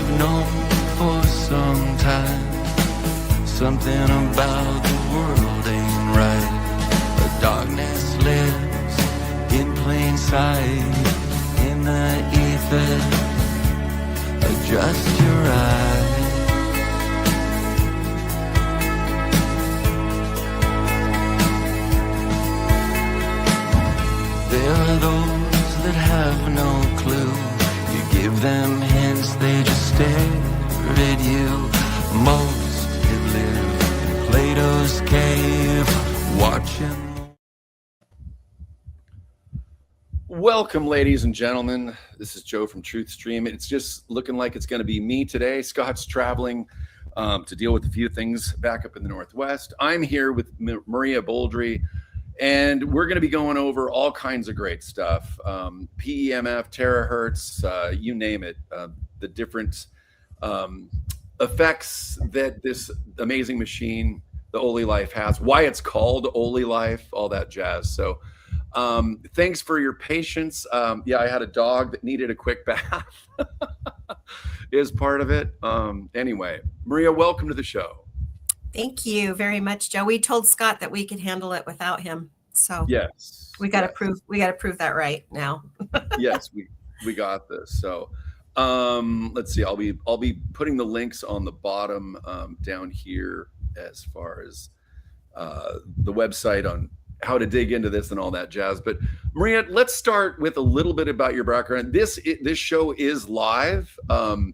I've known for some time. Something about the world ain't right. The darkness lives in plain sight. In the ether, adjust your eyes. There are those that have no clue. You give them hints, they just stare at you. Most have lived in Plato's cave, watching. Welcome, ladies and gentlemen. This is Joe from Truth Stream. It's just looking like it's going to be me today. Scott's traveling to deal with a few things back up in the Northwest. I'm here with Maria Boldry, and we're going to be going over all kinds of great stuff. PEMF, Terrahertz, you name it. The different effects that this amazing machine, the OlyLife, has. Why it's called OlyLife, all that jazz. So thanks for your patience. Yeah, I had a dog that needed a quick bath is part of it. Anyway, Maria, welcome to the show. Thank you very much, Joe. We told Scott that we could handle it without him. So yes, we got to prove that right now. Yes, we got this. So let's see. I'll be putting the links on the bottom down here as far as the website on how to dig into this and all that jazz. But Maria, let's start with a little bit about your background. This show is live.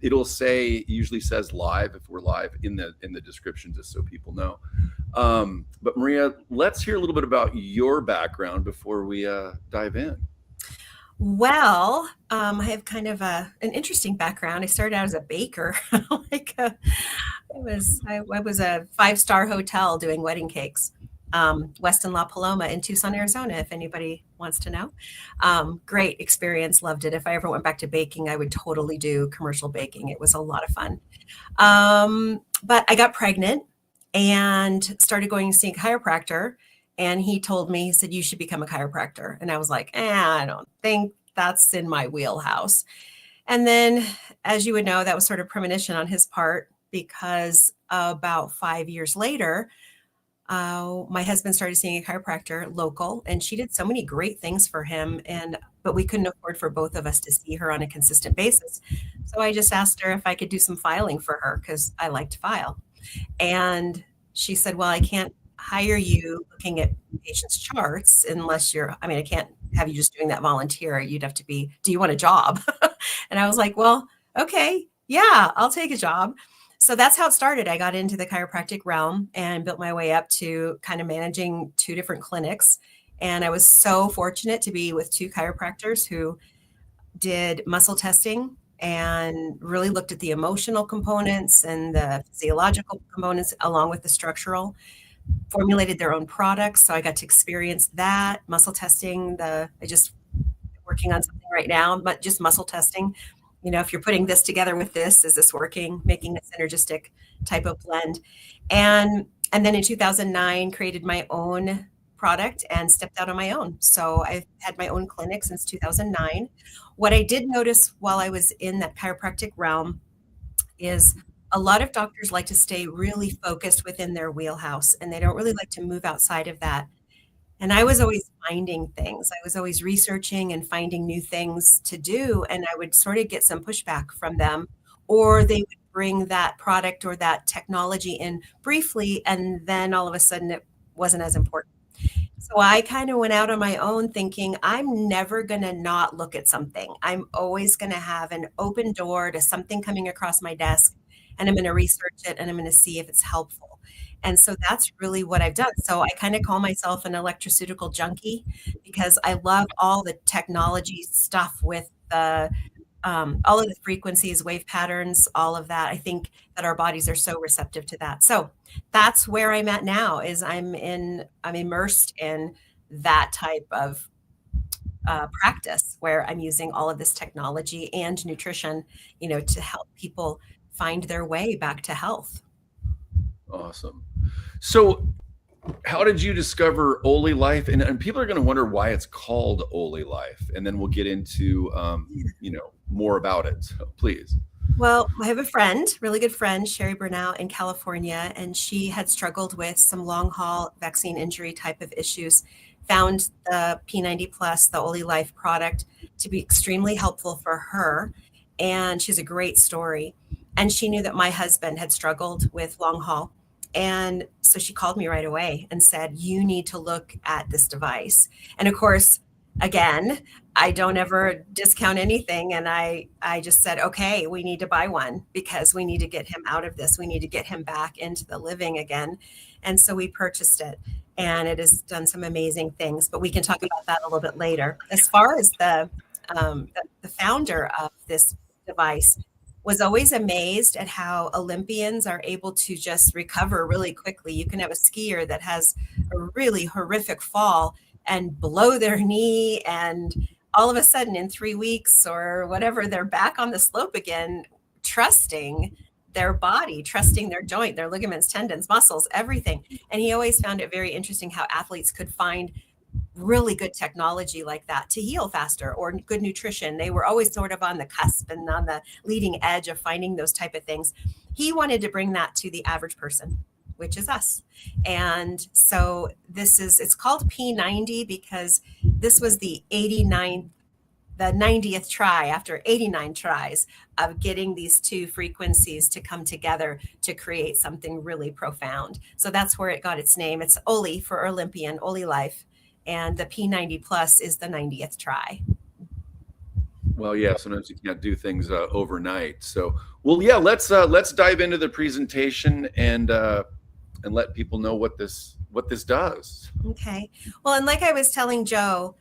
Usually says live if we're live in the description, just so people know. But Maria, let's hear a little bit about your background before we dive in. Well, I have kind of an interesting background. I started out as a baker. I was a 5-star hotel doing wedding cakes. Westin La Paloma in Tucson, Arizona, if anybody wants to know. Great experience, loved it. If I ever went back to baking, I would totally do commercial baking. It was a lot of fun. But I got pregnant and started going to see a chiropractor. And he told me, he said, you should become a chiropractor. And I was like, I don't think that's in my wheelhouse. And then, as you would know, that was sort of premonition on his part, because about 5 years later, my husband started seeing a chiropractor local, and she did so many great things for him. But we couldn't afford for both of us to see her on a consistent basis. So I just asked her if I could do some filing for her, because I like to file. And she said, well, I can't hire you looking at patients' charts unless I can't have you just doing that volunteer. You'd have to do you want a job? And I was like, well, okay, yeah, I'll take a job. So that's how it started. I got into the chiropractic realm and built my way up to kind of managing 2 different clinics. And I was so fortunate to be with 2 chiropractors who did muscle testing and really looked at the emotional components and the physiological components along with the structural, formulated their own products. So I got to experience that muscle testing. I just working on something right now, but just muscle testing. You know, if you're putting this together with this, is this working? Making a synergistic type of blend. And then in 2009, created my own product and stepped out on my own. So I've had my own clinic since 2009. What I did notice while I was in that chiropractic realm is a lot of doctors like to stay really focused within their wheelhouse, and they don't really like to move outside of that. And I was always finding things. I was always researching and finding new things to do. And I would sort of get some pushback from them, or they would bring that product or that technology in briefly, and then all of a sudden it wasn't as important. So I kind of went out on my own thinking, I'm never going to not look at something. I'm always going to have an open door to something coming across my desk, and I'm going to research it and I'm going to see if it's helpful. And so that's really what I've done. So I kind of call myself an electroceutical junkie, because I love all the technology stuff with all of the frequencies, wave patterns, all of that. I think that our bodies are so receptive to that. So that's where I'm at now, is I'm immersed in that type of practice where I'm using all of this technology and nutrition, to help people find their way back to health. Awesome. So how did you discover OlyLife? And people are going to wonder why it's called OlyLife. And then we'll get into, more about it. So please. Well, I have a friend, really good friend, Sherry Burnout in California, and she had struggled with some long haul vaccine injury type of issues. Found the P90 Plus, the OlyLife product, to be extremely helpful for her. And she's a great story. And she knew that my husband had struggled with long haul. And so she called me right away and said, "You need to look at this device." And of course, again, I don't ever discount anything. And I just said, okay, we need to buy one because we need to get him out of this. We need to get him back into the living again. And so we purchased it, and it has done some amazing things, but we can talk about that a little bit later. As far as the founder of this device was always amazed at how Olympians are able to just recover really quickly. You can have a skier that has a really horrific fall and blow their knee, and all of a sudden in 3 weeks or whatever, they're back on the slope again, trusting their body, trusting their joint, their ligaments, tendons, muscles, everything. And he always found it very interesting how athletes could find really good technology like that to heal faster, or good nutrition. They were always sort of on the cusp and on the leading edge of finding those type of things. He wanted to bring that to the average person, which is us. And so it's called P90 because this was the 90th try after 89 tries of getting these two frequencies to come together to create something really profound. So that's where it got its name. It's Oly for Olympian, OlyLife. And the P90 Plus is the 90th try. Well, yeah, sometimes you can't do things overnight. So, well, yeah, let's dive into the presentation and let people know what this does. Okay. Well, and like I was telling Joe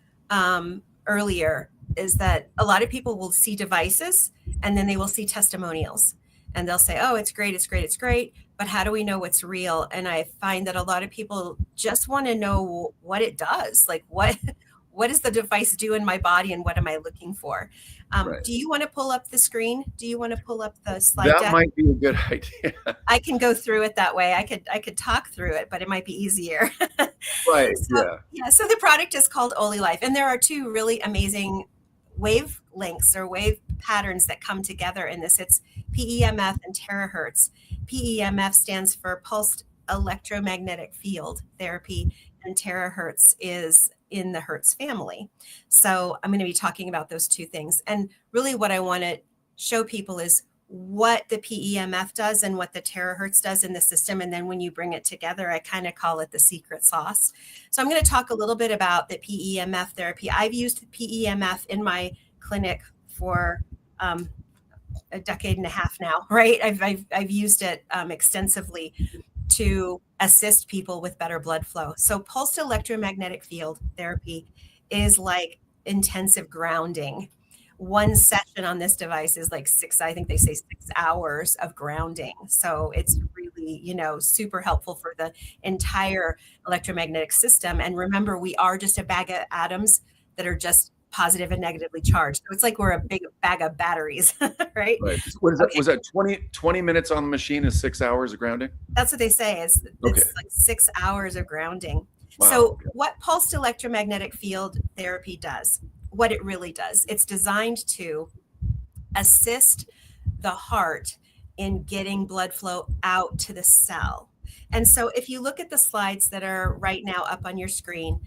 earlier, is that a lot of people will see devices and then they will see testimonials and they'll say, "Oh, it's great, it's great, it's great." But how do we know what's real? And I find that a lot of people just want to know what it does. Like what does the device do in my body and what am I looking for? Right. Do you want to pull up the screen? Do you want to pull up the slide That deck? might be a good idea. I can go through it that way. I could talk through it, but it might be easier. Right. So the product is called OlyLife, and there are two really amazing wave links or wave patterns that come together in this. It's PEMF and Terrahertz. PEMF stands for pulsed electromagnetic field therapy, and Terrahertz is in the Hertz family. So I'm going to be talking about those two things. And really what I want to show people is what the PEMF does and what the Terrahertz does in the system. And then when you bring it together, I kind of call it the secret sauce. So I'm going to talk a little bit about the PEMF therapy. I've used PEMF in my clinic for a decade and a half now, right? I've used it extensively to assist people with better blood flow. So pulsed electromagnetic field therapy is like intensive grounding. One session on this device is like I think they say 6 hours of grounding. So it's really, super helpful for the entire electromagnetic system. And remember, we are just a bag of atoms that are just positive and negatively charged. So it's like we're a big bag of batteries, right? Right. What is that? Was that 20 minutes on the machine is 6 hours of grounding? That's what they say. It's Okay. like 6 hours of grounding. Wow. So what pulsed electromagnetic field therapy does, what it really does, it's designed to assist the heart in getting blood flow out to the cell. And so if you look at the slides that are right now up on your screen,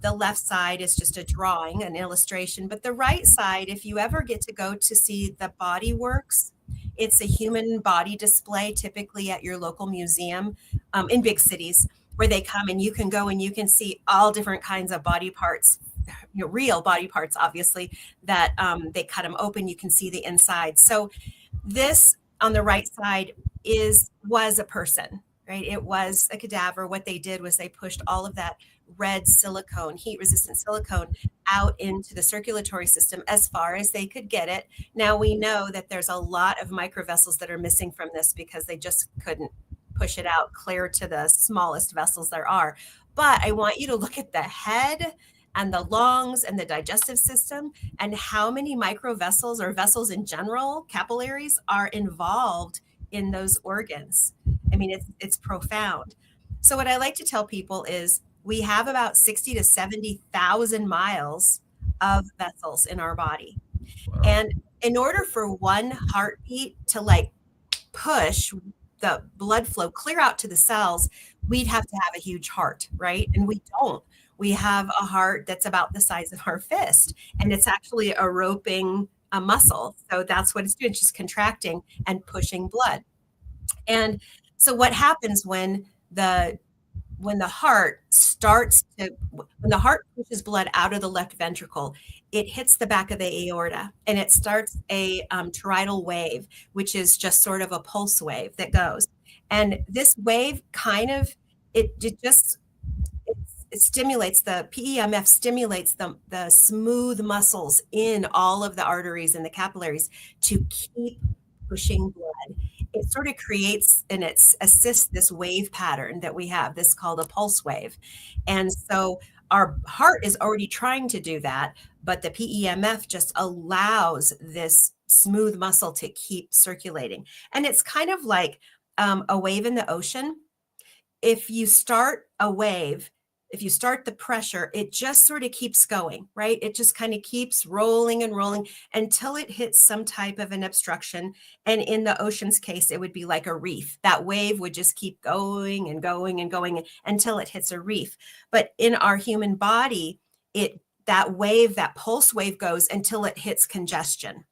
the left side is just a drawing, an illustration, but the right side, if you ever get to go to see the Body Works, it's a human body display, typically at your local museum in big cities, where they come and you can go and you can see all different kinds of body parts, real body parts, obviously, that they cut them open. You can see the inside. So this on the right side was a person, right? It was a cadaver. What they did was they pushed all of that red silicone, heat-resistant silicone, out into the circulatory system as far as they could get it. Now we know that there's a lot of microvessels that are missing from this because they just couldn't push it out clear to the smallest vessels there are. But I want you to look at the head and the lungs and the digestive system and how many microvessels or vessels in general, capillaries, are involved in those organs. I mean, it's profound. So what I like to tell people is we have about 60 to 70,000 miles of vessels in our body. Wow. And in order for one heartbeat to like push the blood flow clear out to the cells, we'd have to have a huge heart, right? And we don't. We have a heart that's about the size of our fist, and it's actually a roping a muscle. So that's what it's doing. It's just contracting and pushing blood. And so what happens when the heart pushes blood out of the left ventricle, it hits the back of the aorta and it starts a toroidal wave, which is just sort of a pulse wave that goes. And this wave it stimulates, the PEMF stimulates the smooth muscles in all of the arteries and the capillaries to keep pushing blood. It sort of creates and it assists this wave pattern that we have, this called a pulse wave. And so our heart is already trying to do that, but the PEMF just allows this smooth muscle to keep circulating. And it's kind of like a wave in the ocean. If you start a wave, if you start the pressure, it just sort of keeps going, right? It just kind of keeps rolling and rolling until it hits some type of an obstruction. And in the ocean's case, it would be like a reef. That wave would just keep going and going and going until it hits a reef. But in our human body, that pulse wave goes until it hits congestion.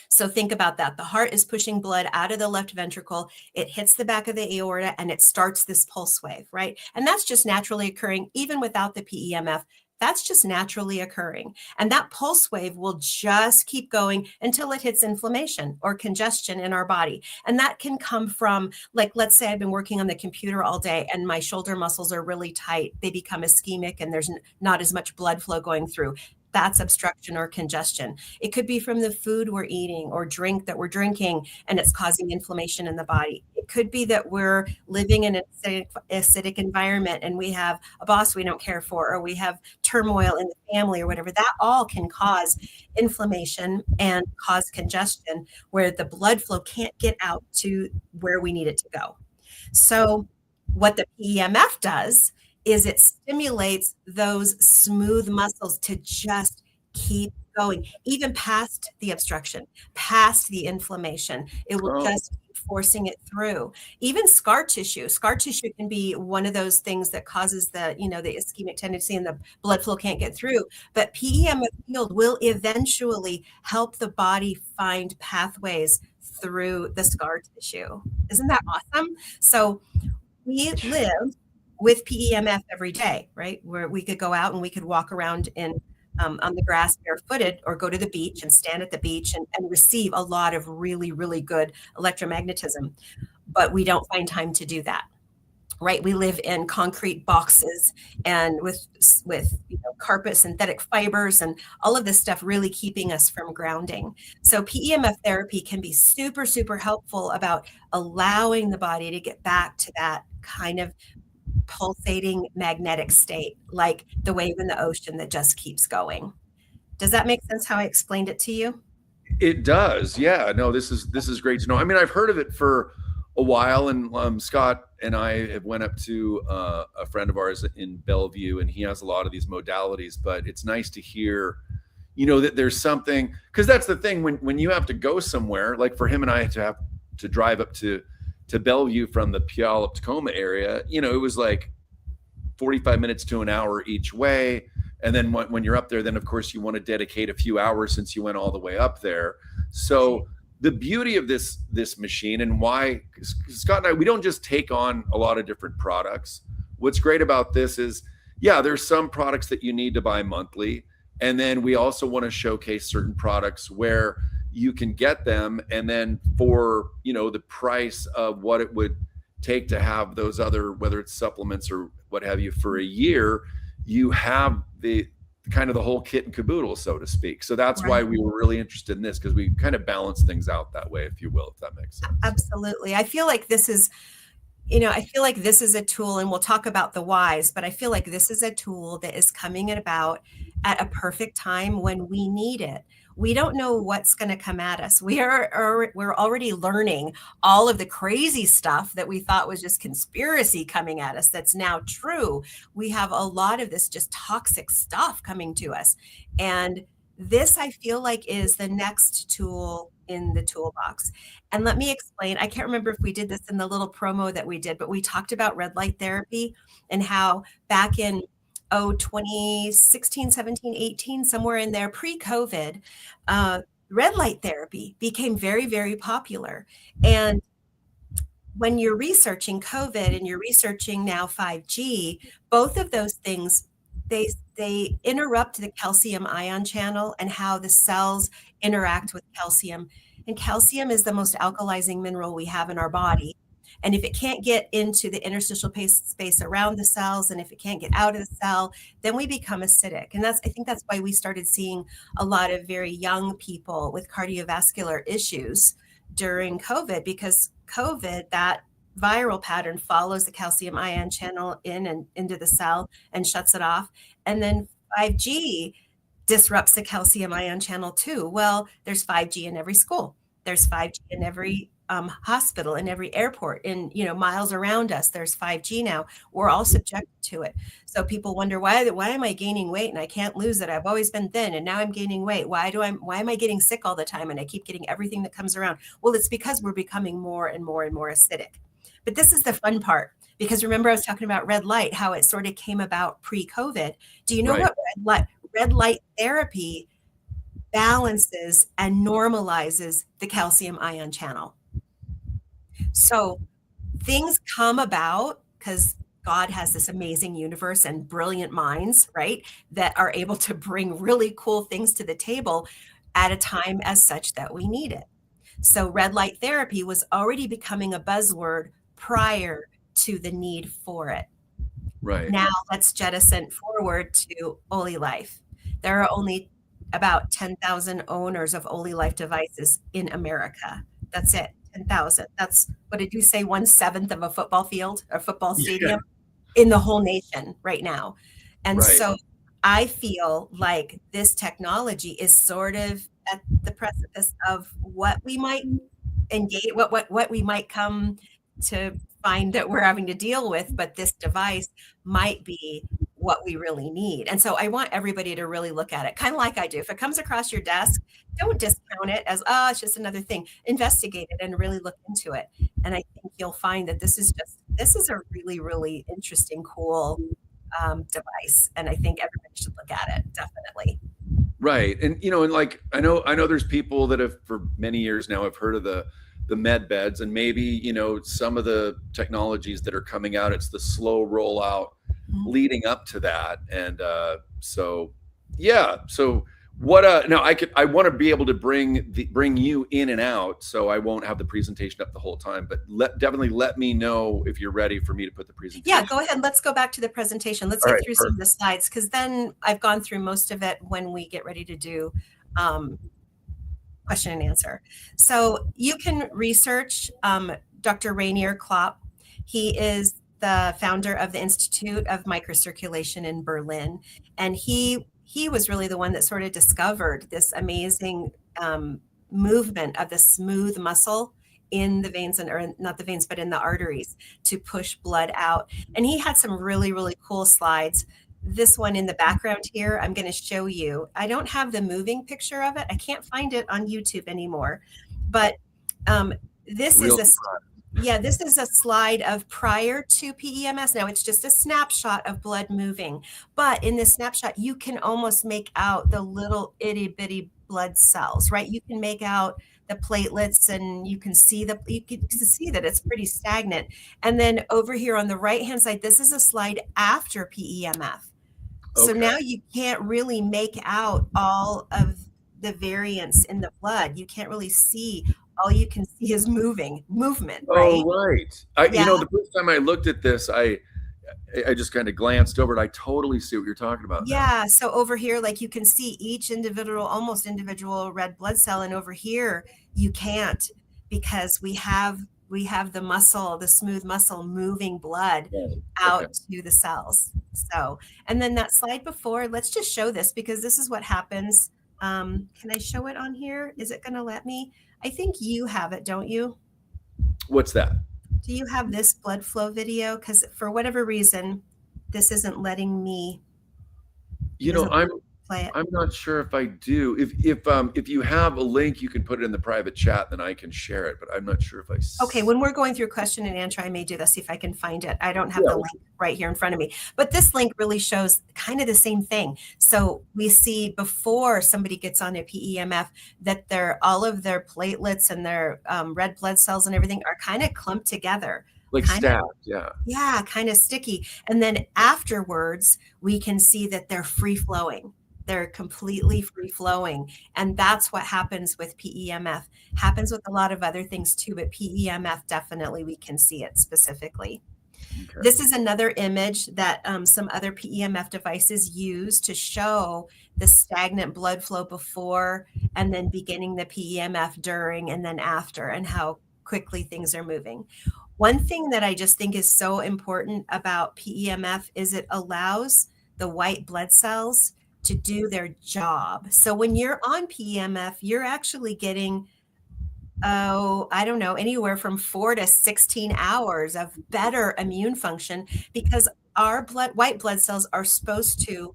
So think about that. The heart is pushing blood out of the left ventricle. It hits the back of the aorta and it starts this pulse wave, right? And that's just naturally occurring even without the PEMF. That's just naturally occurring. And that pulse wave will just keep going until it hits inflammation or congestion in our body. And that can come from, like, let's say I've been working on the computer all day and my shoulder muscles are really tight. They become ischemic and there's not as much blood flow going through. That's obstruction or congestion. It could be from the food we're eating or drink that we're drinking, and it's causing inflammation in the body. It could be that we're living in an acidic environment and we have a boss we don't care for, or we have turmoil in the family or whatever. That all can cause inflammation and cause congestion where the blood flow can't get out to where we need it to go. So what the PEMF does is it stimulates those smooth muscles to just keep going, even past the obstruction, past the inflammation. It will just keep forcing it through. Even scar tissue can be one of those things that causes the ischemic tendency and the blood flow can't get through. But PEMF field will eventually help the body find pathways through the scar tissue. Isn't that awesome? So we live with PEMF every day, right? Where we could go out and we could walk around on the grass barefooted, or go to the beach and stand at the beach and receive a lot of really, really good electromagnetism. But we don't find time to do that, right? We live in concrete boxes and with carpet, synthetic fibers, and all of this stuff really keeping us from grounding. So PEMF therapy can be super, super helpful about allowing the body to get back to that kind of pulsating magnetic state, like the wave in the ocean that just keeps going. Does that make sense how I explained it to you? It does. Yeah. No, this is great to know. I mean, I've heard of it for a while, and Scott and I have went up to a friend of ours in Bellevue, and he has a lot of these modalities, but it's nice to hear, that there's something, because that's the thing when you have to go somewhere, like for him and I to have to drive up to Bellevue from the Puyallup Tacoma area, it was like 45 minutes to an hour each way. And then when you're up there, then of course you want to dedicate a few hours since you went all the way up there. So the beauty of this machine, and why Scott and I, we don't just take on a lot of different products. What's great about this is, there's some products that you need to buy monthly. And then we also want to showcase certain products where you can get them, and then for the price of what it would take to have those other, whether it's supplements or what have you, for a year, you have the kind of the whole kit and caboodle, so to speak. So that's why we were really interested in this, because we kind of balance things out that way, if you will, if that makes sense. Absolutely. I feel like this is a tool, and we'll talk about the whys, but I feel like this is a tool that is coming about at a perfect time when we need it. We don't know what's going to come at us. We're already learning all of the crazy stuff that we thought was just conspiracy coming at us that's now true. We have a lot of this just toxic stuff coming to us. And This I feel like is the next tool in the toolbox. And let me explain. I can't remember if we did this in the little promo that we did, but we talked about red light therapy and how back in 2016, 17, 18, somewhere in there, pre-COVID, red light therapy became very, very popular. And when you're researching COVID and you're researching now 5G, both of those things, they interrupt the calcium ion channel and how the cells interact with calcium. And calcium is the most alkalizing mineral we have in our body. And if it can't get into the interstitial space around the cells, and if it can't get out of the cell, then we become acidic. And I think that's why we started seeing a lot of very young people with cardiovascular issues during COVID, because COVID, that viral pattern follows the calcium ion channel in and into the cell and shuts it off. And then 5G disrupts the calcium ion channel too. Well, there's 5G in every school. There's 5G in every hospital, in every airport, in miles around us. There's 5G now. We're all subjected to it. So people wonder, why am I gaining weight and I can't lose it? I've always been thin and now I'm gaining weight. Why am I getting sick all the time and I keep getting everything that comes around? Well, it's because we're becoming more and more and more acidic. But this is the fun part, because remember I was talking about red light, how it sort of came about pre-COVID. Do you know what red light therapy balances and normalizes the calcium ion channel? So things come about because God has this amazing universe and brilliant minds, right, that are able to bring really cool things to the table at a time as such that we need it. So red light therapy was already becoming a buzzword prior to the need for it. Right. Now let's jettison forward to OlyLife. There are only about 10,000 owners of OlyLife devices in America. That's it. 10,000. That's, what did you say, 1/7 of a football field or football stadium in the whole nation right now. And so I feel like this technology is sort of at the precipice of what we might engage, what we might come to find that we're having to deal with, but this device might be what we really need. And so I want everybody to really look at it, kind of like I do. If it comes across your desk, don't discount it as, it's just another thing. Investigate it and really look into it. And I think you'll find that this is a really, really interesting, cool device. And I think everybody should look at it, definitely. Right. And, and like, I know there's people that have for many years now have heard of the med beds, and maybe, some of the technologies that are coming out, it's the slow rollout leading up to that. And so what now I want to be able to bring you in and out, so I won't have the presentation up the whole time, but definitely let me know if you're ready for me to put the presentation. Yeah, go ahead. Let's go back to the presentation. Let's get through some of the slides, because then I've gone through most of it when we get ready to do question and answer. So you can research Dr. Rainier Klopp. He is the founder of the Institute of Microcirculation in Berlin. And he was really the one that sort of discovered this amazing movement of the smooth muscle in the veins, or not the veins, but in the arteries, to push blood out. And he had some really, really cool slides. This one in the background here, I'm going to show you. I don't have the moving picture of it. I can't find it on YouTube anymore. But this is a slide of prior to PEMS. Now it's just a snapshot of blood moving. But in this snapshot, you can almost make out the little itty bitty blood cells, right? You can make out the platelets, and you can see that it's pretty stagnant. And then over here on the right hand side, this is a slide after PEMF. So now you can't really make out all of the variants in the blood. You can't really see. All you can see is movement, right? Oh, right. The first time I looked at this, I just kind of glanced over it. I totally see what you're talking about. Yeah. Now. So over here, like, you can see each almost individual red blood cell. And over here, you can't, because we have the muscle, the smooth muscle moving blood out to the cells. So, and then that slide before, let's just show this, because this is what happens. Can I show it on here? Is it going to let me? I think you have it, don't you? What's that? Do you have this blood flow video? Because for whatever reason, this isn't letting me. play it. I'm not sure if I do. If you have a link, you can put it in the private chat, then I can share it. But I'm not sure if I. Okay, when we're going through question and answer, I may do this, see if I can find it. I don't have Yeah. the link right here in front of me, but this link really shows kind of the same thing. So we see before somebody gets on a PEMF that all of their platelets and their red blood cells and everything are kind of clumped together. Like stabbed, yeah. Yeah, kind of sticky. And then afterwards, we can see that they're free flowing. They're completely free flowing. And that's what happens with PEMF. Happens with a lot of other things too, but PEMF definitely we can see it specifically. Okay. This is another image that some other PEMF devices use to show the stagnant blood flow before and then beginning the PEMF during and then after, and how quickly things are moving. One thing that I just think is so important about PEMF is it allows the white blood cells to do their job. So when you're on PEMF, you're actually getting, I don't know, anywhere from 4 to 16 hours of better immune function, because our white blood cells are supposed to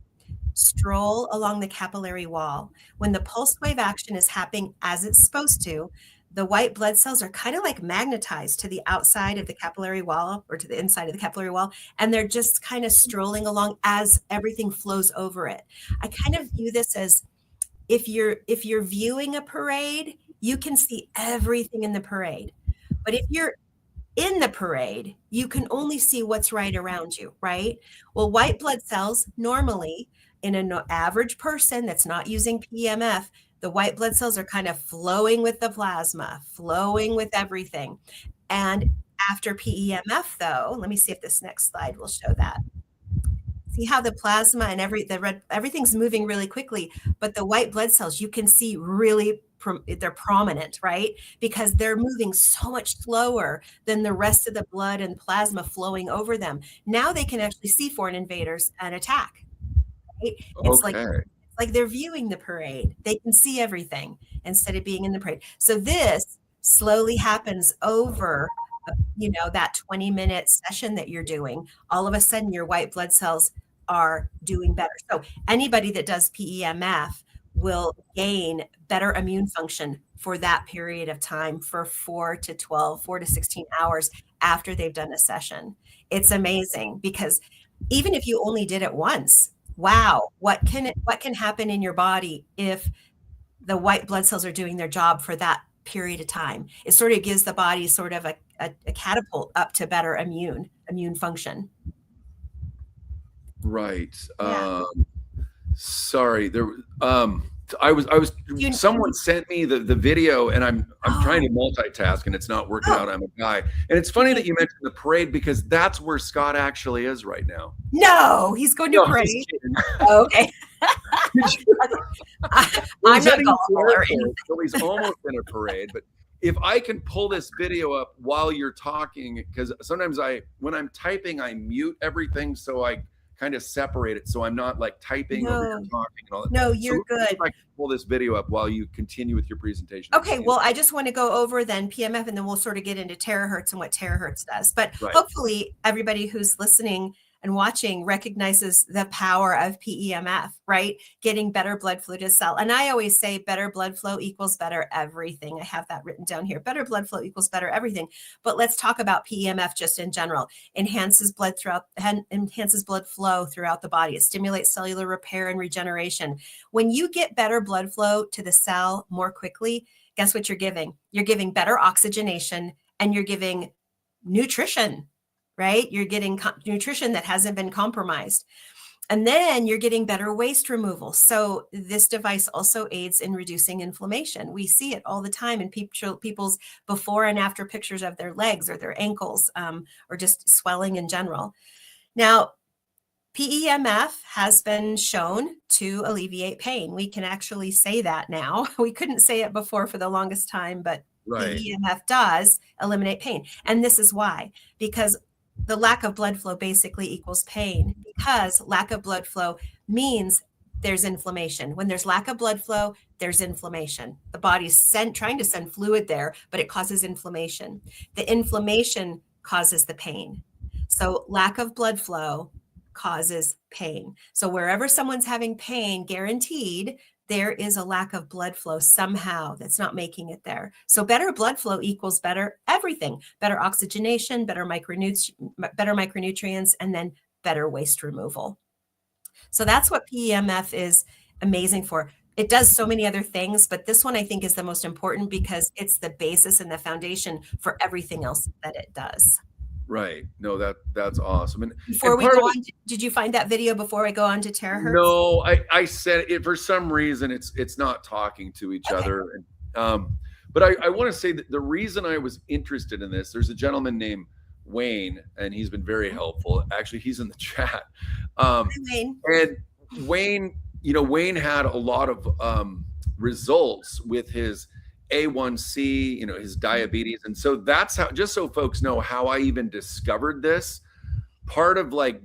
stroll along the capillary wall. When the pulse wave action is happening as it's supposed to, the white blood cells are kind of like magnetized to the outside of the capillary wall or to the inside of the capillary wall. And they're just kind of strolling along as everything flows over it. I kind of view this as if you're viewing a parade, you can see everything in the parade. But if you're in the parade, you can only see what's right around you, right? Well, white blood cells normally in an average person that's not using PEMF, the white blood cells are kind of flowing with the plasma, flowing with everything. And after PEMF, though, let me see if this next slide will show that. See how the plasma and everything's moving really quickly, but the white blood cells, you can see really, they're prominent, right? Because they're moving so much slower than the rest of the blood and plasma flowing over them. Now they can actually see foreign invaders and attack. Right? It's like they're viewing the parade. They can see everything instead of being in the parade. So this slowly happens over, that 20-minute session that you're doing. All of a sudden, your white blood cells are doing better. So anybody that does PEMF will gain better immune function for that period of time, for 4 to 16 hours after they've done a session. It's amazing, because even if you only did it once, wow, what can happen in your body if the white blood cells are doing their job for that period of time? It sort of gives the body sort of a catapult up to better immune function. Right. Yeah. Sorry, there. Someone sent me the video, and I'm trying to multitask, and it's not working out. I'm a guy, and it's funny that you mentioned the parade, because that's where Scott actually is right now. No, he's going to parade. Oh, okay. I'm not going, so he's almost in a parade. But if I can pull this video up while you're talking, because sometimes when I'm typing, I mute everything, so I kind of separate it, so I'm not like typing over here talking and all that. No, you're good. If I can pull this video up while you continue with your presentation. Okay, well, I just want to go over then PEMF, and then we'll sort of get into Terrahertz and what Terrahertz does. But hopefully everybody who's listening and watching recognizes the power of PEMF, right? Getting better blood flow to cell. And I always say better blood flow equals better everything. I have that written down here. Better blood flow equals better everything. But let's talk about PEMF just in general. Enhances blood flow throughout the body. It stimulates cellular repair and regeneration. When you get better blood flow to the cell more quickly, guess what you're giving? You're giving better oxygenation, and you're giving nutrition, right? You're getting nutrition that hasn't been compromised. And then you're getting better waste removal. So this device also aids in reducing inflammation. We see it all the time in people's before and after pictures of their legs or their ankles, or just swelling in general. Now, PEMF has been shown to alleviate pain. We can actually say that now. We couldn't say it before for the longest time, but PEMF does eliminate pain. And this is why, because the lack of blood flow basically equals pain, because lack of blood flow means there's inflammation. When there's lack of blood flow, there's inflammation. The body's trying to send fluid there, but it causes inflammation. The inflammation causes the pain. So lack of blood flow causes pain. So wherever someone's having pain, guaranteed, there is a lack of blood flow somehow that's not making it there. So better blood flow equals better everything, better oxygenation, better micronutrients, and then better waste removal. So that's what PEMF is amazing for. It does so many other things, but this one I think is the most important because it's the basis and the foundation for everything else that it does. Right. No, that's awesome. And before we go on, did you find that video before I go on to Terrahertz? No, I said it for some reason. It's not talking to each other. But I want to say that the reason I was interested in this, there's a gentleman named Wayne, and he's been very helpful. Actually, he's in the chat. Hi, Wayne. And Wayne, Wayne had a lot of results with his A1C, his diabetes. And so that's how, just so folks know how I even discovered this, part of like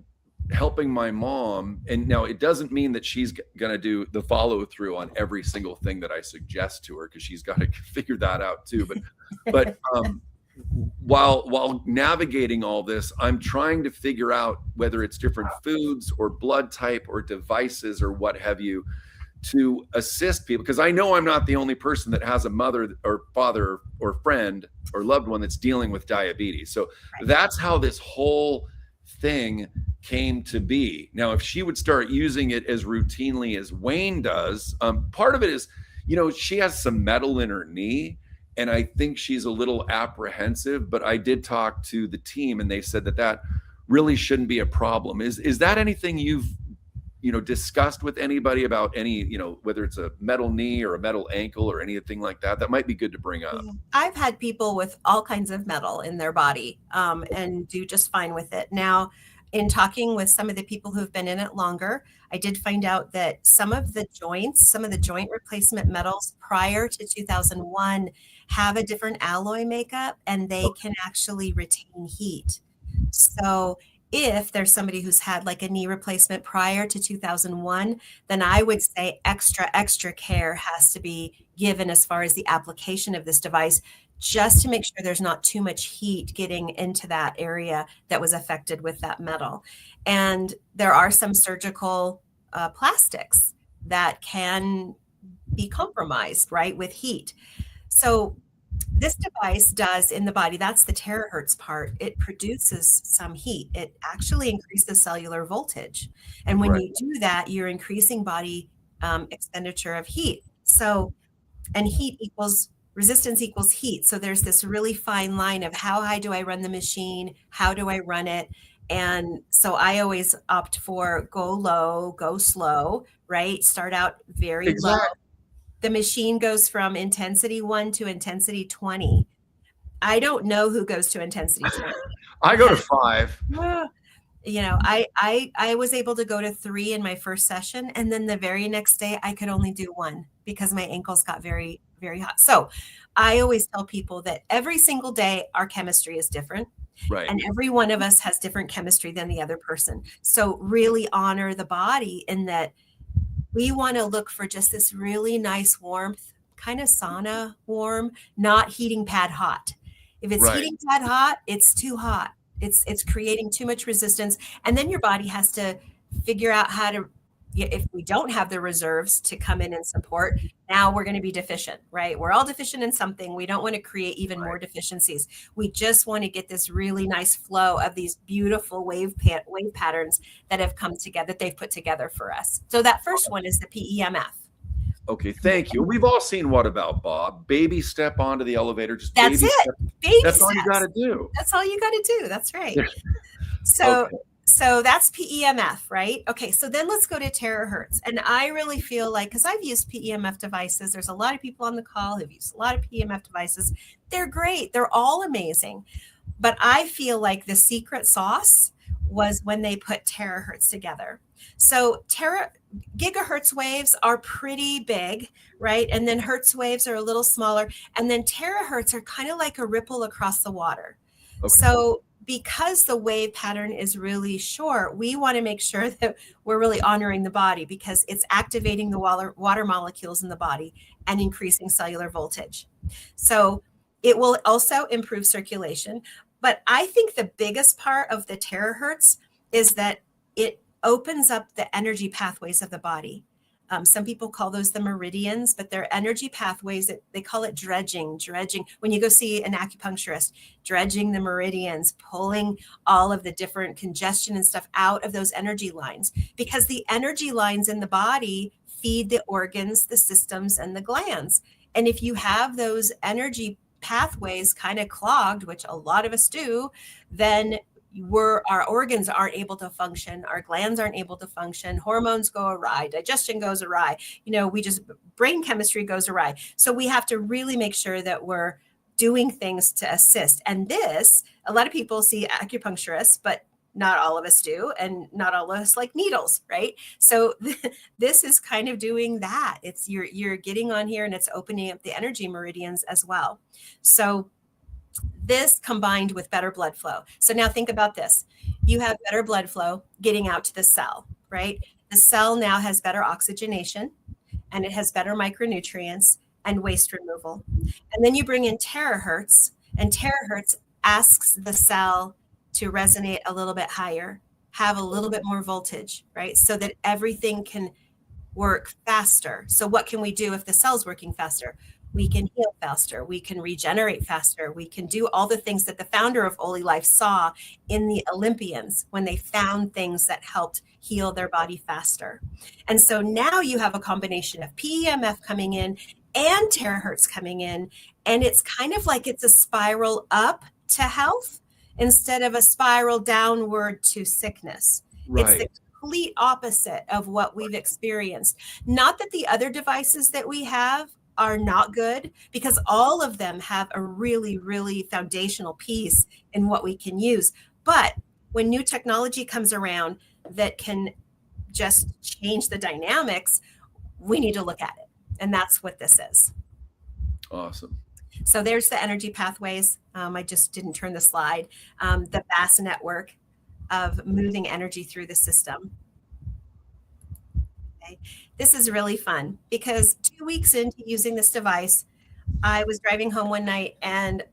helping my mom. And now it doesn't mean that she's going to do the follow through on every single thing that I suggest to her, because she's got to figure that out too. But while navigating all this, I'm trying to figure out whether it's different foods or blood type or devices or what have you, to assist people, because I know I'm not the only person that has a mother or father or friend or loved one that's dealing with diabetes. So that's how this whole thing came to be. Now, if she would start using it as routinely as Wayne does, part of it is, she has some metal in her knee, and I think she's a little apprehensive, but I did talk to the team and they said that really shouldn't be a problem. Is that anything you've discussed with anybody about any, whether it's a metal knee or a metal ankle or anything like that? That might be good to bring up. I've had people with all kinds of metal in their body and do just fine with it. Now, in talking with some of the people who've been in it longer, I did find out that some of the joint replacement metals prior to 2001 have a different alloy makeup, and they can actually retain heat. So if there's somebody who's had like a knee replacement prior to 2001, then I would say extra care has to be given as far as the application of this device, just to make sure there's not too much heat getting into that area that was affected with that metal. And there are some surgical plastics that can be compromised, right, with heat. So this device does in the body, that's the terahertz part, it produces some heat. It actually increases cellular voltage. And when you do that, you're increasing body expenditure of heat. So, and resistance equals heat. So there's this really fine line of how high do I run the machine? How do I run it? And so I always opt for go low, go slow, right? Start out very low. The machine goes from intensity 1 to intensity 20. I don't know who goes to intensity 20. I go to 5. I was able to go to 3 in my first session. And then the very next day I could only do 1 because my ankles got very, very hot. So I always tell people that every single day our chemistry is different. Right. And every one of us has different chemistry than the other person. So really honor the body in that we want to look for just this really nice warmth, kind of sauna warm, not heating pad hot. If it's heating pad hot, it's too hot. It's creating too much resistance. And then your body has to figure out how to, if we don't have the reserves to come in and support, now we're going to be deficient, right? We're all deficient in something. We don't want to create even more deficiencies. We just want to get this really nice flow of these beautiful wave patterns that have come together, that they've put together for us. So that first one is the PEMF. Okay, thank you. We've all seen What About Bob? Baby step onto the elevator. Just that's baby it. Step. Baby that's steps. all you got to do. That's all you got to do. That's right. So that's PEMF, right? Okay, so then let's go to terahertz. And I really feel like, because I've used PEMF devices, there's a lot of people on the call who've used a lot of PEMF devices. They're great. They're all amazing. But I feel like the secret sauce was when they put terahertz together. So gigahertz waves are pretty big, right? And then hertz waves are a little smaller. And then terahertz are kind of like a ripple across the water. Okay. So because the wave pattern is really short, we want to make sure that we're really honoring the body because it's activating the water molecules in the body and increasing cellular voltage. So it will also improve circulation. But I think the biggest part of the terahertz is that it opens up the energy pathways of the body. Some people call those the meridians, but they're energy pathways. They call it dredging. When you go see an acupuncturist, dredging the meridians, pulling all of the different congestion and stuff out of those energy lines, because the energy lines in the body feed the organs, the systems, and the glands. And if you have those energy pathways kind of clogged, which a lot of us do, then our organs aren't able to function, our glands aren't able to function, hormones go awry, digestion goes awry, brain chemistry goes awry. So we have to really make sure that we're doing things to assist. And this, a lot of people see acupuncturists, but not all of us do, and not all of us like needles, right? So this is kind of doing that. It's you're getting on here and it's opening up the energy meridians as well. So this combined with better blood flow. So now think about this. You have better blood flow getting out to the cell, right? The cell now has better oxygenation and it has better micronutrients and waste removal. And then you bring in terahertz, and terahertz asks the cell to resonate a little bit higher, have a little bit more voltage, right? So that everything can work faster. So what can we do if the cell's working faster? We can heal faster. We can regenerate faster. We can do all the things that the founder of OlyLife saw in the Olympians when they found things that helped heal their body faster. And so now you have a combination of PEMF coming in and terahertz coming in. And it's kind of like it's a spiral up to health instead of a spiral downward to sickness. Right. It's the complete opposite of what we've experienced. Not that the other devices that we have are not good, because all of them have a really, really foundational piece in what we can use. But when new technology comes around that can just change the dynamics, we need to look at it. And that's what this is. Awesome. So there's the energy pathways. I just didn't turn the slide. The vast network of moving energy through the system. Okay. This is really fun because 2 weeks into using this device, I was driving home one night and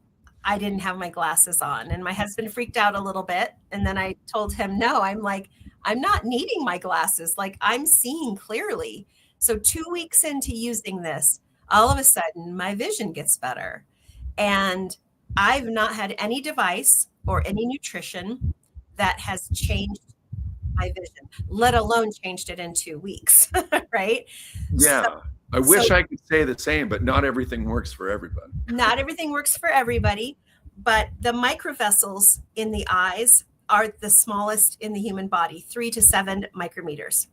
I didn't have my glasses on, and my husband freaked out a little bit. And then I told him, no, I'm not needing my glasses. Like, I'm seeing clearly. So 2 weeks into using this, all of a sudden my vision gets better. And I've not had any device or any nutrition that has changed my vision, let alone changed it in 2 weeks, right? Yeah. I wish I could say the same, but not everything works for everybody. Not everything works for everybody, but the microvessels in the eyes are the smallest in the human body, 3 to 7 micrometers.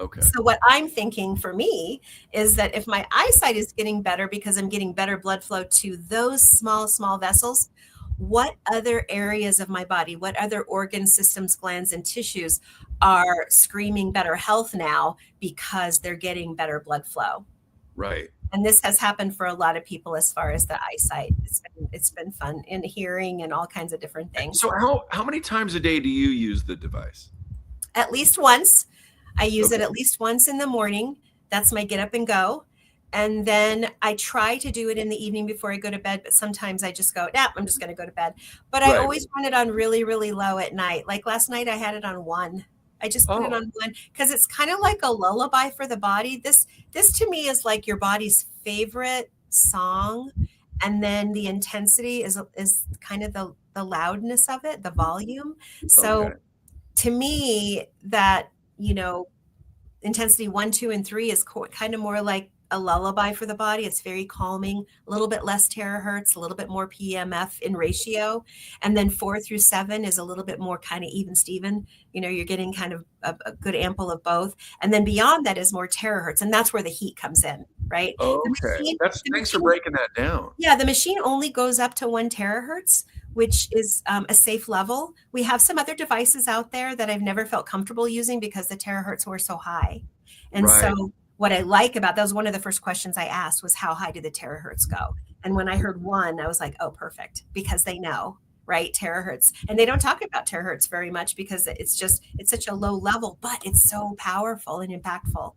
Okay. So what I'm thinking for me is that if my eyesight is getting better because I'm getting better blood flow to those small vessels, what other areas of my body, what other organ systems, glands, and tissues are screaming better health now because they're getting better blood flow? Right. And this has happened for a lot of people as far as the eyesight. It's been fun in hearing and all kinds of different things. So how many times a day do you use the device? At least once. I use it at least once in the morning. That's my get up and go. And then I try to do it in the evening before I go to bed, but sometimes I just go, I'm just going to go to bed. But I always run it on really, really low at night. Like last night I had it on 1. I just put it on 1 because it's kind of like a lullaby for the body. This to me is like your body's favorite song. And then the intensity is kind of the loudness of it, the volume. So to me, that, intensity 1, 2, and 3 is kind of more like a lullaby for the body. It's very calming, a little bit less terahertz, a little bit more PEMF in ratio. And then 4 through 7 is a little bit more kind of even Steven. You're getting kind of a good ample of both. And then beyond that is more terahertz. And that's where the heat comes in, right? Oh, okay. Thanks for breaking that down. Yeah, the machine only goes up to 1 terahertz, which is a safe level. We have some other devices out there that I've never felt comfortable using because the terahertz were so high. And so what I like about that was one of the first questions I asked was, how high did the terahertz go? And when I heard 1, I was like, oh, perfect, because they know, right? Terahertz. And they don't talk about terahertz very much because it's such a low level, but it's so powerful and impactful.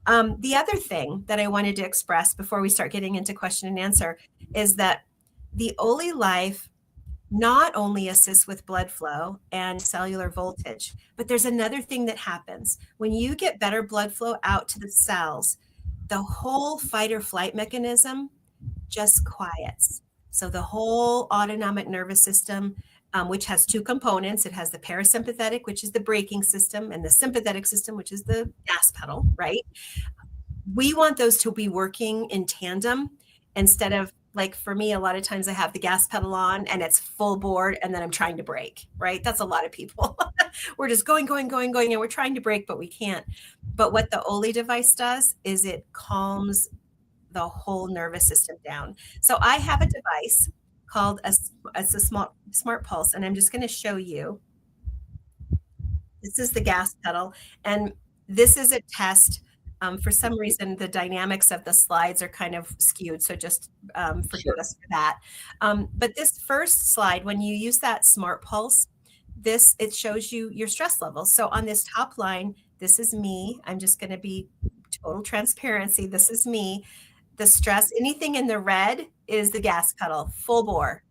The other thing that I wanted to express before we start getting into question and answer is that the OlyLife not only assists with blood flow and cellular voltage, but there's another thing that happens. When you get better blood flow out to the cells, the whole fight or flight mechanism just quiets. So the whole autonomic nervous system, which has two components, it has the parasympathetic, which is the braking system, and the sympathetic system, which is the gas pedal, right? We want those to be working in tandem instead of, like, for me, a lot of times I have the gas pedal on and it's full board and then I'm trying to brake, right? That's a lot of people. We're just going, and we're trying to brake, but we can't. But what the Oly device does is it calms the whole nervous system down. So I have a device called it's a smart pulse, and I'm just going to show you. This is the gas pedal, and this is a test. For some reason, the dynamics of the slides are kind of skewed, so just forgive us for that. But this first slide, when you use that smart pulse, it shows you your stress levels. So on this top line, this is me. I'm just going to be total transparency. This is me. The stress, anything in the red is the gas pedal, full bore.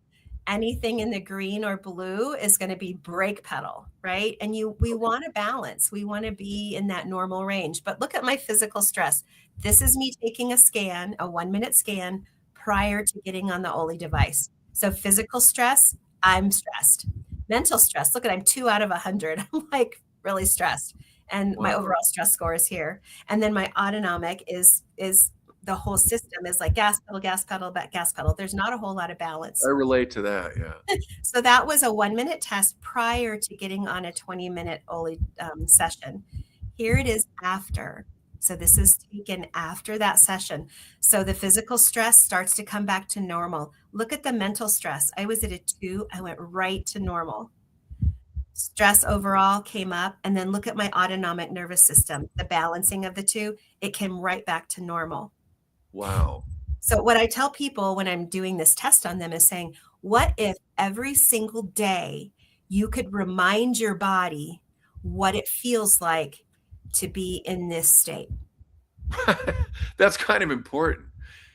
Anything in the green or blue is going to be brake pedal, right? And we want to balance. We want to be in that normal range. But look at my physical stress. This is me taking a scan, a 1-minute scan prior to getting on the Oly device. So physical stress, I'm stressed. Mental stress, look at, I'm 2 out of 100. I'm like really stressed. And my overall stress score is here. And then my autonomic is the whole system is like gas pedal, back gas pedal. There's not a whole lot of balance. I relate to that, yeah. So that was a 1-minute test prior to getting on a 20-minute Oly session. Here it is after. So this is taken after that session. So the physical stress starts to come back to normal. Look at the mental stress. I was at a 2. I went right to normal. Stress overall came up, and then look at my autonomic nervous system, the balancing of the two, it came right back to normal. Wow. So what I tell people when I'm doing this test on them is saying, what if every single day you could remind your body what it feels like to be in this state? That's kind of important.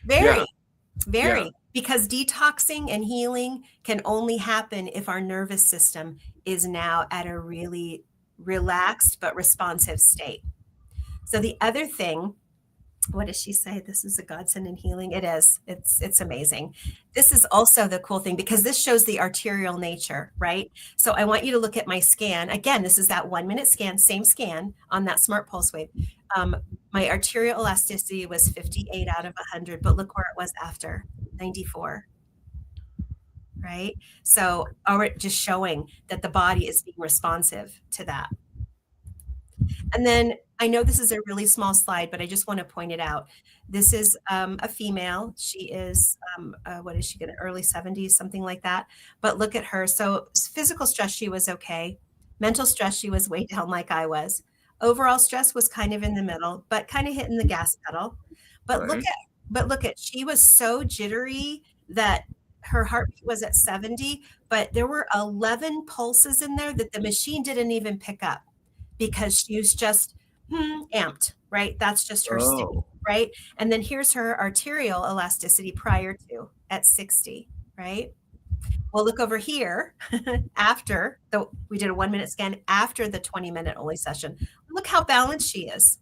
Very. Yeah. Because detoxing and healing can only happen if our nervous system is now at a really relaxed but responsive state. So the other thing, what does she say? This is a godsend in healing. It is. It's amazing. This is also the cool thing because this shows the arterial nature, right? So I want you to look at my scan. Again, this is that 1-minute scan, same scan on that smart pulse wave. My arterial elasticity was 58 out of 100, but look where it was after, 94. Right? So just showing that the body is being responsive to that. And then I know this is a really small slide, but I just want to point it out. This is a female. She is, what is she going to, early 70s, something like that. But look at her. So physical stress, she was okay. Mental stress, she was way down like I was. Overall stress was kind of in the middle, but kind of hitting the gas pedal. But Right. look at, she was so jittery that her heartbeat was at 70, but there were 11 pulses in there that the machine didn't even pick up because she was just amped, right? That's just her state, right? And then here's her arterial elasticity prior to at 60, right? Well, look over here after we did a 1-minute scan after the 20-minute Oly session. Look how balanced she is,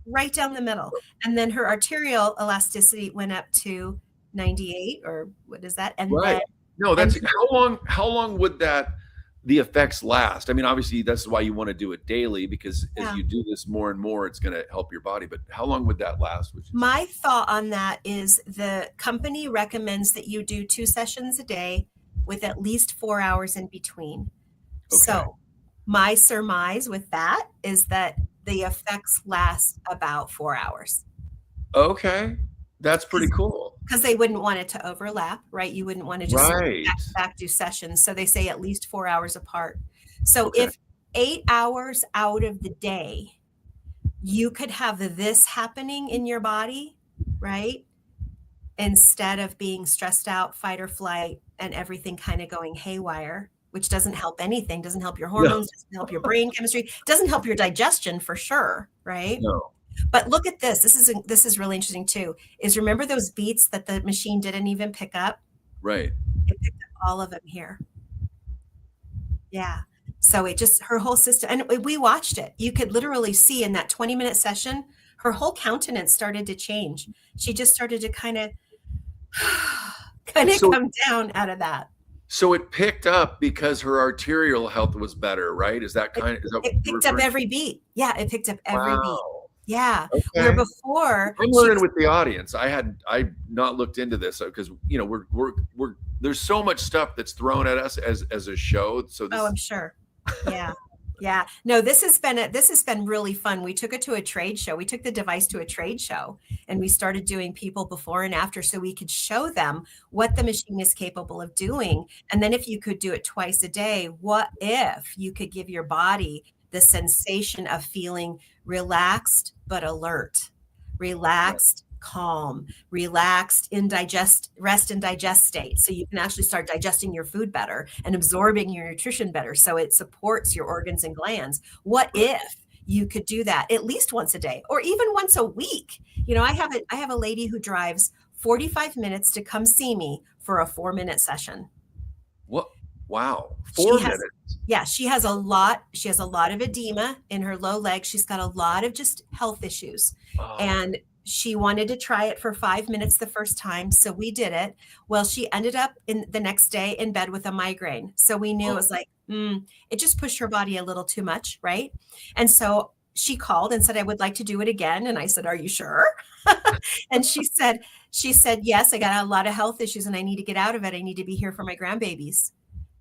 right down the middle. And then her arterial elasticity went up to 98, or what is that? And right. No, that's how long would the effects last? I mean, obviously that's why you want to do it daily, because as you do this more and more, it's going to help your body. But how long would that last? My thought on that is the company recommends that you do 2 sessions a day with at least 4 hours in between. Okay. So my surmise with that is that the effects last about 4 hours. Okay. That's pretty cool. Because they wouldn't want it to overlap, right? You wouldn't want to just back do sessions. So they say at least 4 hours apart. So if 8 hours out of the day, you could have this happening in your body, right? Instead of being stressed out, fight or flight, and everything kind of going haywire, which doesn't help anything, doesn't help your hormones, doesn't help your brain chemistry, doesn't help your digestion for sure, right? No. But look at this. This is really interesting too. Is remember those beats that the machine didn't even pick up? Right. It picked up all of them here. Yeah. So it just, her whole system, and we watched it. You could literally see in that 20-minute session, her whole countenance started to change. She just started to kind of come down out of that. So it picked up because her arterial health was better, right? Is that kind of, is that it picked up every beat. Yeah, it picked up every beat. Yeah. Okay. Where before I'm learning with the audience. I not looked into this because we're there's so much stuff that's thrown at us as a show. So this, I'm sure. Yeah. Yeah. No, this has been really fun. We took it to a trade show. We took the device to a trade show and we started doing people before and after so we could show them what the machine is capable of doing. And then if you could do it twice a day, what if you could give your body the sensation of feeling relaxed but alert, relaxed, calm, relaxed in rest and digest state. So you can actually start digesting your food better and absorbing your nutrition better. So it supports your organs and glands. What if you could do that at least once a day or even once a week? You know, I have a lady who drives 45 minutes to come see me for a 4-minute session. What? Wow. 4 minutes. Yeah, she has a lot of edema in her low leg. She's got a lot of just health issues. And she wanted to try it for 5 minutes the first time. So we did it. Well, she ended up in the next day in bed with a migraine. So we knew it was like, it just pushed her body a little too much. Right. And so she called and said, I would like to do it again. And I said, are you sure? And she said, yes, I got a lot of health issues and I need to get out of it. I need to be here for my grandbabies.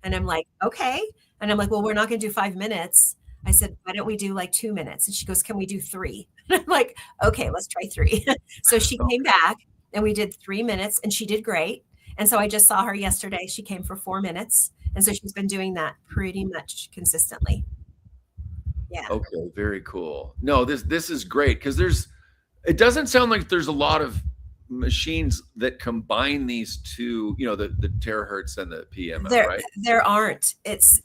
And I'm like, okay. And I'm like, well, we're not going to do 5 minutes. I said, why don't we do like 2 minutes? And she goes, can we do 3? And I'm like, okay, let's try 3. So she came back and we did 3 minutes and she did great. And so I just saw her yesterday. She came for 4 minutes. And so she's been doing that pretty much consistently. Yeah. Okay. Very cool. No, this is great because it doesn't sound like there's a lot of machines that combine these two, the Terrahertz and the PEMF, right? There aren't. It's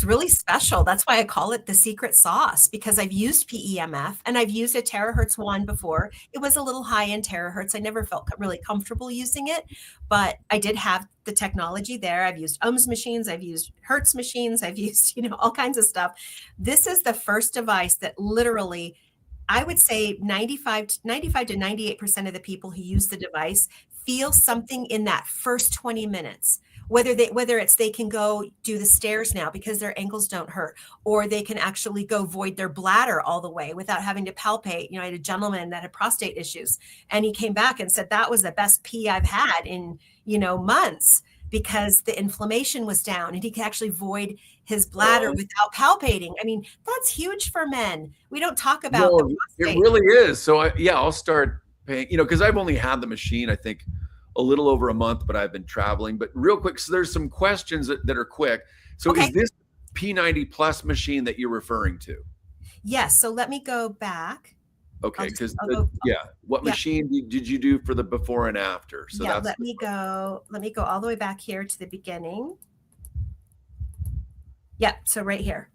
really special. That's why I call it the secret sauce, because I've used PEMF and I've used a Terrahertz one before. It was a little high in Terrahertz. I never felt really comfortable using it, but I did have the technology there. I've used ohms machines. I've used Hertz machines. I've used, all kinds of stuff. This is the first device that literally, I would say 95 to 98% of the people who use the device feel something in that first 20 minutes. Whether it's they can go do the stairs now because their ankles don't hurt, or they can actually go void their bladder all the way without having to palpate. I had a gentleman that had prostate issues and he came back and said that was the best pee I've had in, months, because the inflammation was down and he could actually void his bladder without palpating. I mean, that's huge for men. We don't talk about the prostate. It really is. So I'll start paying, because I've only had the machine, I think, a little over a month, but I've been traveling. But real quick, so there's some questions that are quick. So Is this P90 Plus machine that you're referring to? Yes. So let me go back. Okay, because what machine did you do for the before and after? So let me go all the way back here to the beginning. Yep. So right here.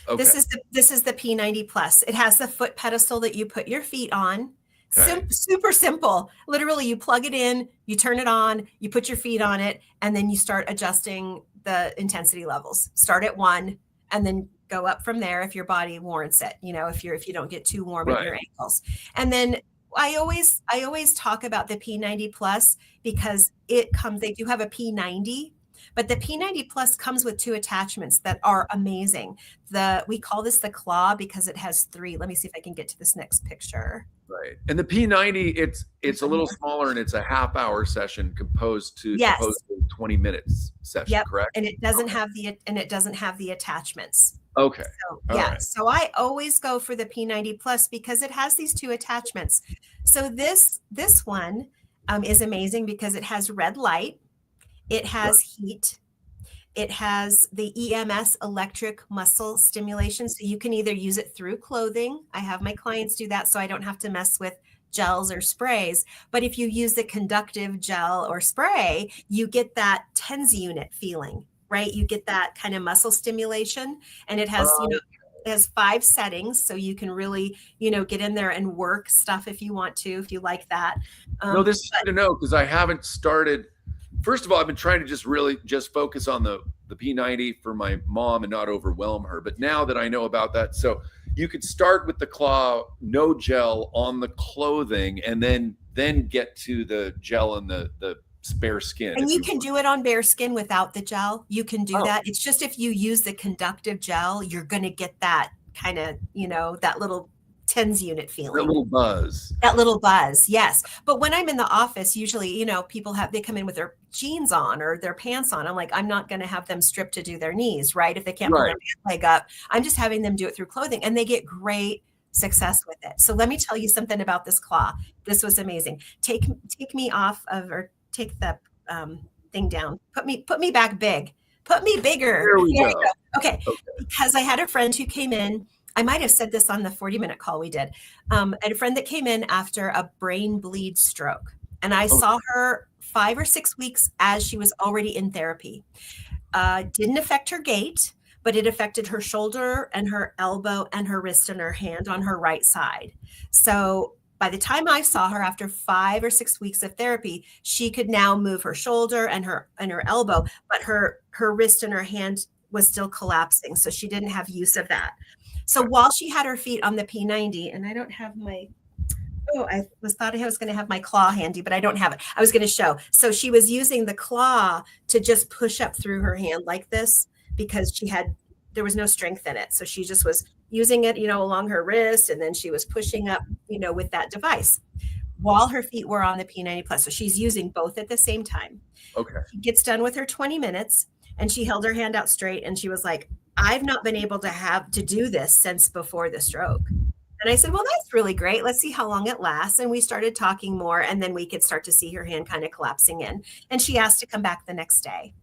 Okay. This is the P90 Plus. It has the foot pedestal that you put your feet on. Okay. Super simple. Literally, you plug it in, you turn it on, you put your feet on it, and then you start adjusting the intensity levels. Start at 1 and then go up from there if your body warrants it. If you don't get too warm at your ankles. And then I always talk about the P90 Plus because they do have a P90. But the P90 Plus comes with 2 attachments that are amazing. We call this the claw because it has 3. Let me see if I can get to this next picture. Right. And the P90, it's a little smaller and it's a half-hour session opposed to 20 minutes session, correct? And it doesn't have the attachments. Okay. So, So I always go for the P90 Plus because it has these 2 attachments. So this one is amazing because it has red light. It has heat. It has the EMS, electric muscle stimulation. So you can either use it through clothing. I have my clients do that so I don't have to mess with gels or sprays. But if you use the conductive gel or spray, you get that TENS unit feeling, right? You get that kind of muscle stimulation. And it has, it has 5 settings. So you can really, get in there and work stuff if you want to, if you like that. No, this is good to know because I haven't started first of all, I've been trying to just focus on the P90 for my mom and not overwhelm her. But now that I know about that, so you could start with the claw, no gel on the clothing, and then get to the gel and the bare skin. And you can do it on bare skin without the gel. You can do that. It's just if you use the conductive gel, you're going to get that kind of, that little TENS unit feeling. That little buzz. That little buzz, yes. But when I'm in the office, usually, people they come in with their jeans on or their pants on. I'm like, I'm not going to have them strip to do their knees, right? If they can't pull their leg up, I'm just having them do it through clothing, and they get great success with it. So let me tell you something about this claw. This was amazing. Take me off of, or take the thing down. Put me back big. Put me bigger. There we go. Okay. Because I had a friend who came in. I might have said this on the 40-minute call we did. And a friend that came in after a brain bleed stroke. And I saw her 5 or 6 weeks as she was already in therapy. Didn't affect her gait, but it affected her shoulder and her elbow and her wrist and her hand on her right side. So by the time I saw her after 5 or 6 weeks of therapy, she could now move her shoulder and her elbow, but her wrist and her hand was still collapsing. So she didn't have use of that. So while she had her feet on the P90, and I don't have I thought I was going to have my claw handy, but I don't have it. I was going to show. So she was using the claw to just push up through her hand like this, because there was no strength in it. So she just was using it, along her wrist, and then she was pushing up, with that device while her feet were on the P90 Plus. So she's using both at the same time. Okay. She gets done with her 20 minutes, and she held her hand out straight, and she was like, I've not been able to do this since before the stroke. And I said, well, that's really great. Let's see how long it lasts. And we started talking more, and then we could start to see her hand kind of collapsing in. And she asked to come back the next day.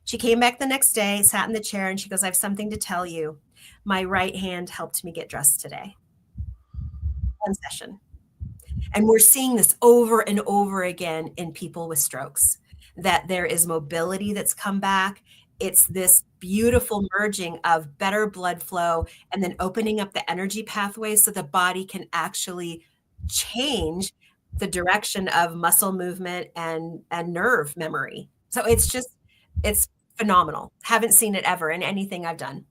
She came back the next day, sat in the chair, and she goes, I have something to tell you. My right hand helped me get dressed today. One session. And we're seeing this over and over again in people with strokes, that there is mobility that's come back. It's this beautiful merging of better blood flow and then opening up the energy pathways so the body can actually change the direction of muscle movement and nerve memory. So it's phenomenal. Haven't seen it ever in anything I've done.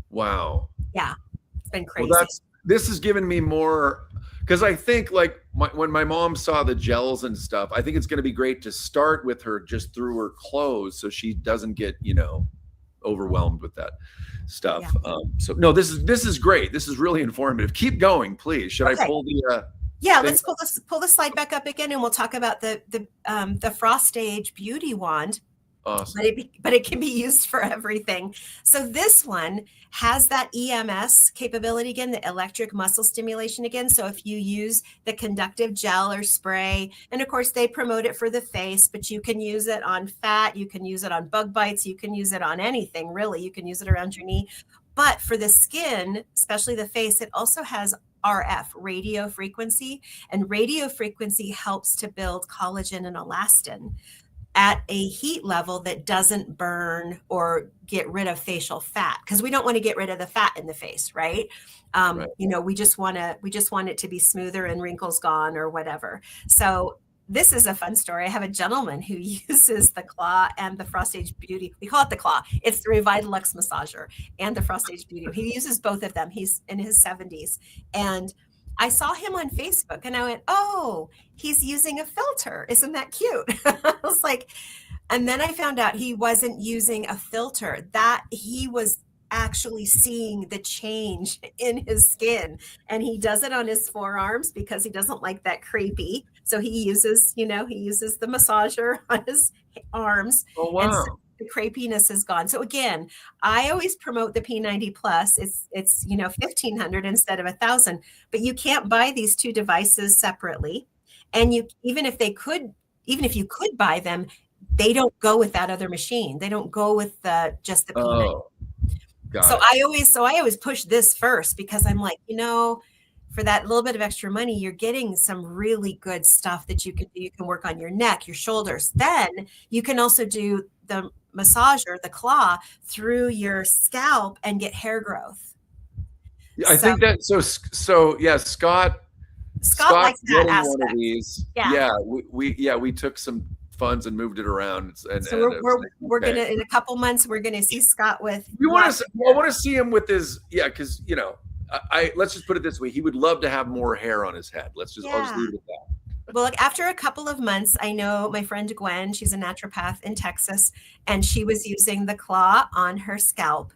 Wow. Yeah, it's been crazy. Well, this has given me more, because I think when my mom saw the gels and stuff, I think it's going to be great to start with her just through her clothes, so she doesn't get overwhelmed with that stuff. Yeah. So no, this is great. This is really informative. Keep going, please. Should I pull the? Yeah, let's pull the slide back up again, and we'll talk about the Frost Stage Beauty Wand. Awesome. But it can be used for everything. So this one has that EMS capability again, the electric muscle stimulation again. So if you use the conductive gel or spray, and of course they promote it for the face, but you can use it on fat, you can use it on bug bites, you can use it on anything really. You can use it around your knee. But for the skin, especially the face, it also has RF, radio frequency, and radio frequency helps to build collagen and elastin at a heat level that doesn't burn or get rid of facial fat, because we don't want to get rid of the fat in the face, right? Right. We just want it to be smoother and wrinkles gone or whatever. So this is a fun story. I have a gentleman who uses the claw and the Frost Stage Beauty. We call it the claw. It's the Revitalux massager and the Frost Stage Beauty. He uses both of them. He's in his 70s, and I saw him on Facebook, and I went, oh, he's using a filter. Isn't that cute? I was like, and then I found out he wasn't using a filter, that he was actually seeing the change in his skin. And he does it on his forearms because he doesn't like that crepey. So he uses the massager on his arms. Oh, wow. And so the crepiness is gone. So again, I always promote the P90 Plus. It's $1,500 instead of $1,000, but you can't buy these two devices separately. And even if you could buy them, they don't go with that other machine. They don't go with just the P90. Oh, got so it. I always push this first, because I'm like, for that little bit of extra money, you're getting some really good stuff that you can do. You can work on your neck, your shoulders. Then you can also do the massager, the claw, through your scalp and get hair growth. Yeah, I think that so yeah, Scott likes that getting aspect. one of these. Yeah. We took some funds and moved it around. So we're gonna, in a couple months, we're gonna see Scott with. I want to see him with his, because I let's just put it this way: he would love to have more hair on his head. I'll just leave it at that. Well, after a couple of months, I know my friend Gwen, she's a naturopath in Texas, and she was using the claw on her scalp,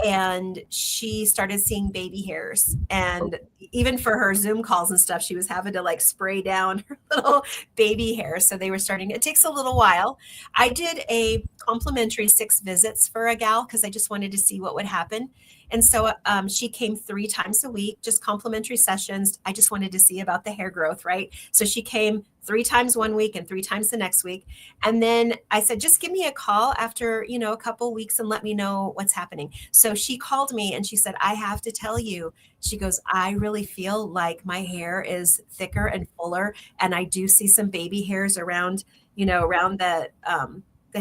and she started seeing baby hairs. And even for her Zoom calls and stuff, she was having to like spray down her little baby hairs. So they were starting, it takes a little while. I did a complimentary 6 visits for a gal because I just wanted to see what would happen. And so she came 3 times a week, just complimentary sessions. I just wanted to see about the hair growth, right? So she came 3 times one week and 3 times the next week. And then I said, just give me a call after, a couple of weeks and let me know what's happening. So she called me and she said, I have to tell you, she goes, I really feel like my hair is thicker and fuller. And I do see some baby hairs around, around the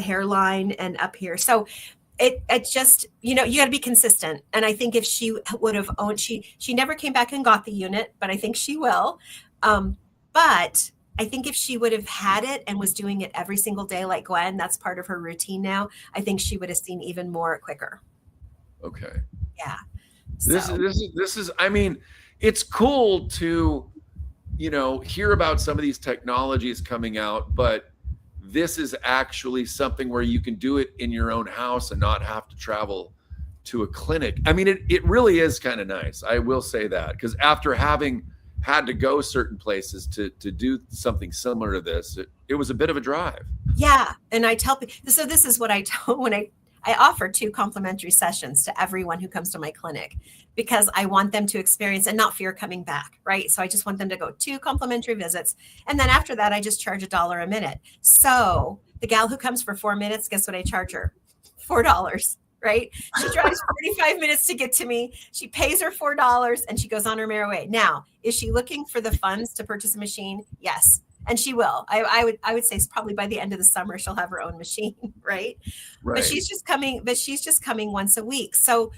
hairline and up here. So it just, you got to be consistent. And I think if she would have owned, she never came back and got the unit, but I think she will. But I think if she would have had it and was doing it every single day, like Gwen, that's part of her routine now, I think she would have seen even more quicker. Okay. Yeah. This is, I mean, it's cool to, hear about some of these technologies coming out, but this is actually something where you can do it in your own house and not have to travel to a clinic. I mean, it really is kind of nice. I will say that, because after having had to go certain places to do something similar to this, it was a bit of a drive. Yeah. And I tell people, so this is what I tell when I offer 2 complimentary sessions to everyone who comes to my clinic, because I want them to experience and not fear coming back, right? So I just want them to go 2 complimentary visits. And then after that, I just charge $1 a minute. So the gal who comes for 4 minutes, guess what I charge her? $4, right? She drives 45 minutes to get to me. She pays her $4 and she goes on her merry way. Now, is she looking for the funds to purchase a machine? Yes. And she will. I would say probably by the end of the summer, she'll have her own machine, right? But she's just coming once a week. So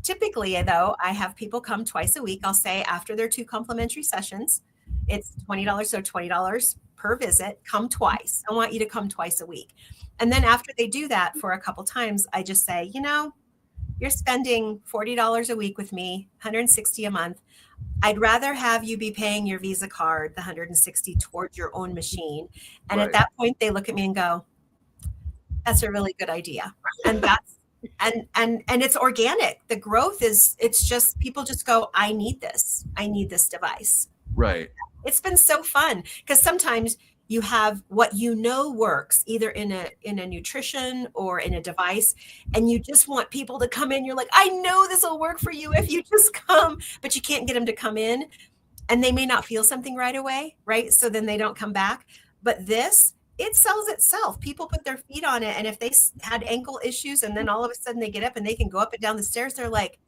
typically, though, I have people come twice a week. I'll say after their 2 complimentary sessions, it's $20. So $20 per visit, come twice. I want you to come twice a week. And then after they do that for a couple times, I just say, you're spending $40 a week with me, $160 a month. I'd rather have you be paying your Visa card, the $160 towards your own machine. And at that point, they look at me and go, that's a really good idea. And that's, and it's organic. The growth is, it's just, people just go, I need this device. Right. It's been so fun because sometimes you have what works either in a nutrition or in a device, and you just want people to come in. You're like, I know this will work for you if you just come, but you can't get them to come in, and they may not feel something right away, right? So then they don't come back. But this, it sells itself. People put their feet on it, and if they had ankle issues and then all of a sudden they get up and they can go up and down the stairs, they're like,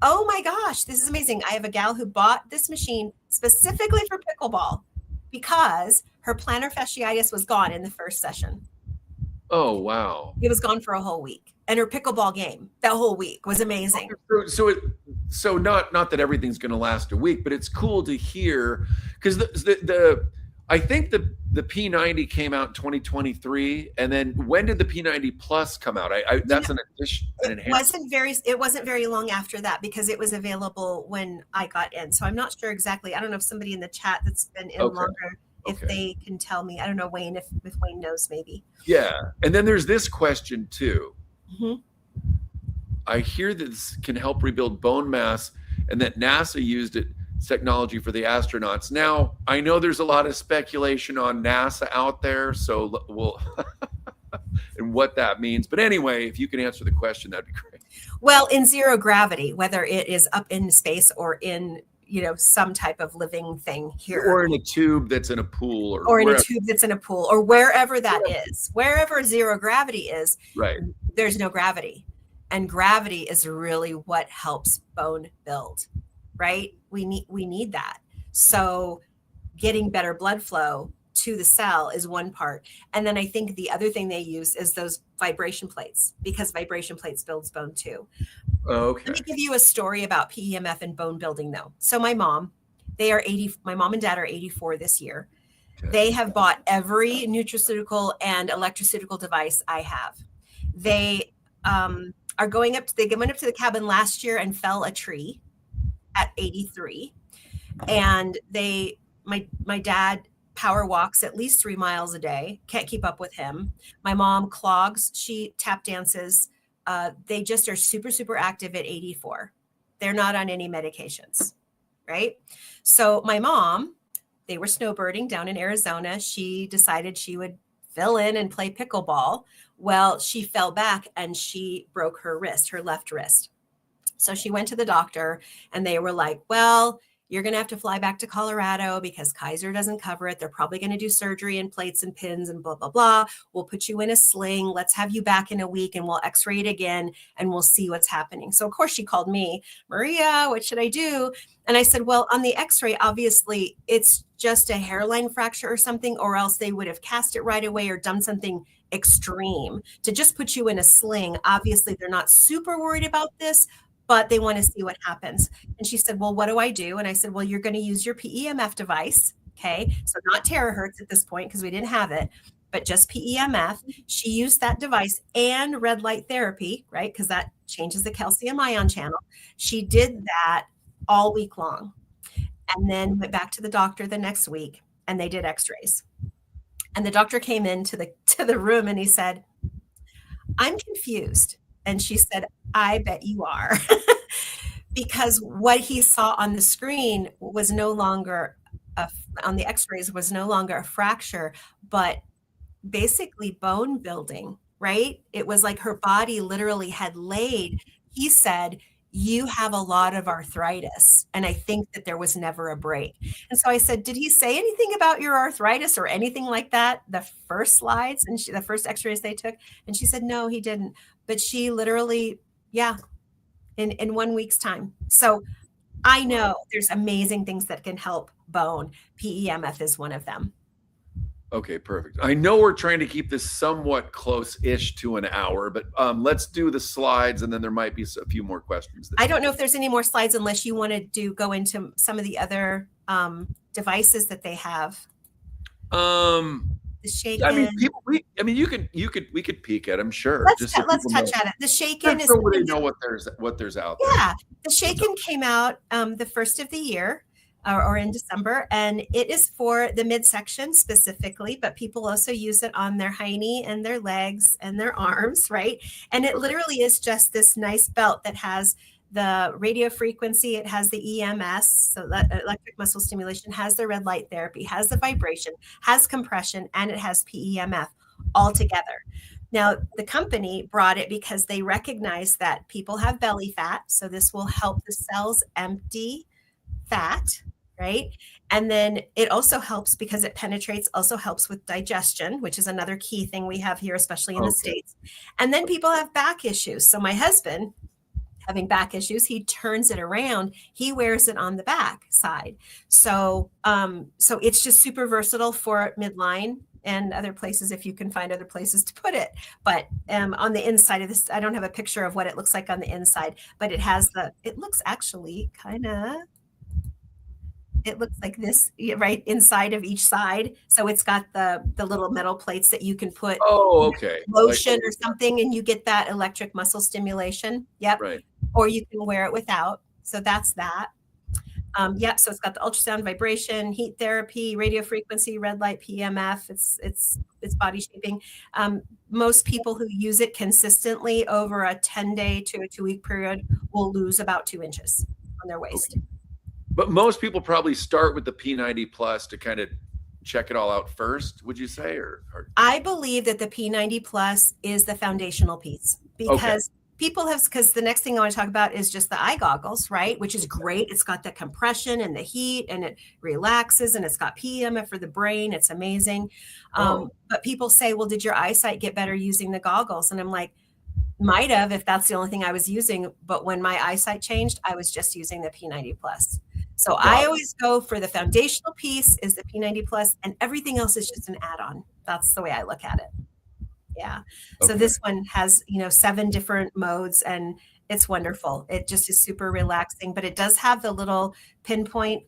oh my gosh, this is amazing. I have a gal who bought this machine specifically for pickleball because her plantar fasciitis was gone in the first session. Oh, wow. It was gone for a whole week. And her pickleball game that whole week was amazing. So not that everything's going to last a week, but it's cool to hear, because I think the P90 came out in 2023, and then when did the P90 Plus come out? That's an addition. It wasn't very long after that, because it was available when I got in. So I'm not sure exactly. I don't know if somebody in the chat that's been in longer, if they can tell me. I don't know, Wayne, if Wayne knows, maybe. Yeah, and then there's this question too. Mm-hmm. I hear that this can help rebuild bone mass, and that NASA used it. Technology for the astronauts. Now, I know there's a lot of speculation on NASA out there, so we'll and what that means. But anyway, if you can answer the question, that'd be great. Well, in zero gravity, whether it is up in space or in some type of living thing here, or in a tube that's in a pool, or in a tube that's in a pool, or wherever that is, wherever zero gravity is, right? There's no gravity, and gravity is really what helps bone build. Right? We need that. So getting better blood flow to the cell is one part. And then I think the other thing they use is those vibration plates, because vibration plates builds bone too. Okay. Let me give you a story about PEMF and bone building though. So my mom and dad are 84 this year. Okay. They have bought every nutraceutical and electroceutical device I have. They are going up. They went up to the cabin last year and fell a tree at 83, and my dad power walks at least 3 miles a day. Can't keep up with him. My mom clogs. She tap dances. They just are super, super active at 84. They're not on any medications, right? So my mom, they were snowbirding down in Arizona. She decided she would fill in and play pickleball. Well, she fell back and she broke her wrist, her left wrist. So she went to the doctor and they were like, well, you're going to have to fly back to Colorado because Kaiser doesn't cover it. They're probably going to do surgery and plates and pins and blah, blah, blah. We'll put you in a sling. Let's have you back in a week and we'll x-ray it again and we'll see what's happening. So of course she called me, Maria, what should I do? And I said, well, on the x-ray, obviously it's just a hairline fracture or something, or else they would have cast it right away or done something extreme. To just put you in a sling, obviously they're not super worried about this, but they want to see what happens. And she said, well, what do I do? And I said, well, you're going to use your PEMF device. Okay. So not Terrahertz at this point, because we didn't have it, but just PEMF. She used that device and red light therapy, right? Because that changes the calcium ion channel. She did that all week long and then went back to the doctor the next week and they did x-rays. And the doctor came into the room and he said, I'm confused. And she said, I bet you are. Because what he saw on the screen was no longer, on the x-rays, was no longer a fracture, but basically bone building, right? It was like her body literally had laid. He said, you have a lot of arthritis. And I think that there was never a break. And so I said, did he say anything about your arthritis or anything like that? The first slides and the first x-rays they took. And she said, no, he didn't. But she literally, in 1 week's time. So I know there's amazing things that can help bone. PEMF is one of them. Okay, perfect. I know we're trying to keep this somewhat close-ish to an hour, but let's do the slides, and then there might be a few more questions. I don't know if there's any more slides unless you want to go into some of the other devices that they have. The shaken. I mean, we could peek at. I'm sure. Let's touch at it. The shaken is. So they know what there's out there. Yeah, the shaken came out the first of the year. Or in December, and it is for the midsection specifically, but people also use it on their hiney and their legs and their arms, right? And it literally is just this nice belt that has the radio frequency, it has the EMS, so that electric muscle stimulation, has the red light therapy, has the vibration, has compression, and it has PEMF all together. Now, the company brought it because they recognize that people have belly fat, so this will help the cells empty fat, right? And then it also helps because it penetrates, also helps with digestion, which is another key thing we have here, especially in the States. And then people have back issues. So my husband, having back issues, he turns it around. He wears it on the back side. So it's just super versatile for midline and other places if you can find other places to put it. But on the inside of this, I don't have a picture of what it looks like on the inside, but it looks actually it looks like this right inside of each side. So it's got the little metal plates that you can put lotion or something, and you get that electric muscle stimulation. Yep. Right. Or you can wear it without. So that's that. So it's got the ultrasound, vibration, heat therapy, radio frequency, red light, PEMF. It's body shaping. Most people who use it consistently over a 10-day to a 2-week period will lose about 2 inches on their waist. Okay. But most people probably start with the P90 Plus to kind of check it all out first, would you say? Or I believe that the P90 Plus is the foundational piece because because the next thing I want to talk about is just the eye goggles, right? Which is great. It's got the compression and the heat and it relaxes and it's got PEMF for the brain. It's amazing. But people say, well, did your eyesight get better using the goggles? And I'm like, might have if that's the only thing I was using. But when my eyesight changed, I was just using the P90 Plus. So I always go for the foundational piece is the P90 Plus and everything else is just an add-on. That's the way I look at it. Yeah. So this one has, 7 different modes and it's wonderful. It just is super relaxing, but it does have the little pinpoint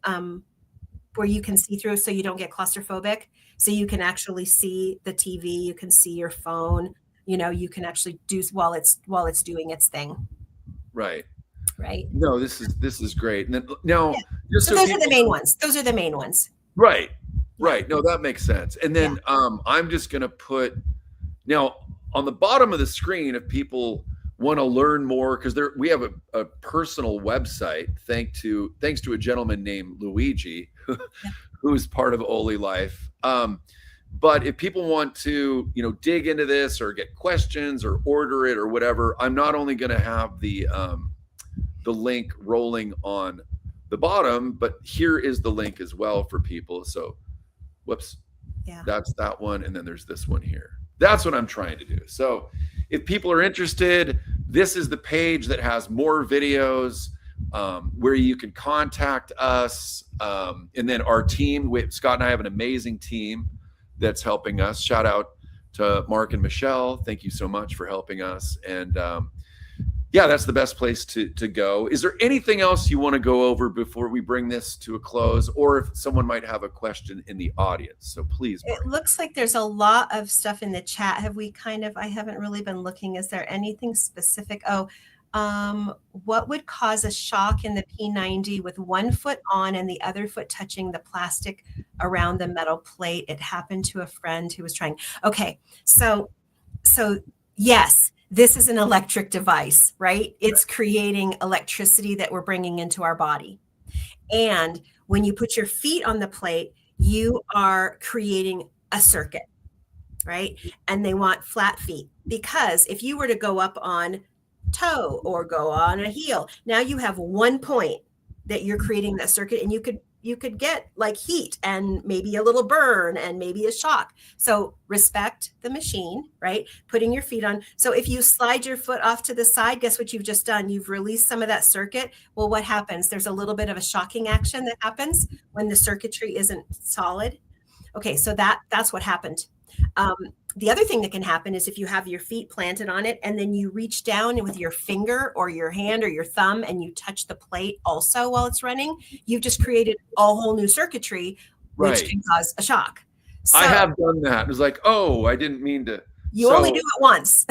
where you can see through so you don't get claustrophobic. So you can actually see the TV, you can see your phone, you can actually do while it's doing its thing. Right. Right. No, this is great. And then, now, just so those are the main ones. Those are the main ones. Right. Right. No, that makes sense. And then I'm just going to put now on the bottom of the screen, if people want to learn more, because we have a personal website, thanks to a gentleman named Luigi, who's part of OlyLife. But if people want to, dig into this or get questions or order it or whatever, I'm not only going to have the link rolling on the bottom, but here is the link as well for people. So, whoops, that's that one. And then there's this one here. That's what I'm trying to do. So if people are interested, this is the page that has more videos where you can contact us. And then our team, Scott and I have an amazing team that's helping us. Shout out to Mark and Michelle. Thank you so much for helping us. And that's the best place to go. Is there anything else you want to go over before we bring this to a close, or if someone might have a question in the audience? So please. Mark. It looks like there's a lot of stuff in the chat. I haven't really been looking. Is there anything specific? What would cause a shock in the P90 with one foot on and the other foot touching the plastic around the metal plate? It happened to a friend who was trying. Okay. So yes. This is an electric device, right? It's creating electricity that we're bringing into our body. And when you put your feet on the plate, you are creating a circuit, right? And they want flat feet, because if you were to go up on toe or go on a heel, now you have one point that you're creating that circuit, and you could get like heat and maybe a little burn and maybe a shock. So respect the machine, right? Putting your feet on. So if you slide your foot off to the side, guess what you've just done? You've released some of that circuit. Well, what happens? There's a little bit of a shocking action that happens when the circuitry isn't solid. Okay, so that's what happened. The other thing that can happen is if you have your feet planted on it and then you reach down with your finger or your hand or your thumb and you touch the plate also while it's running, you've just created a whole new circuitry, which can cause a shock. So, I have done that. It was like, oh, I didn't mean to. You only do it once.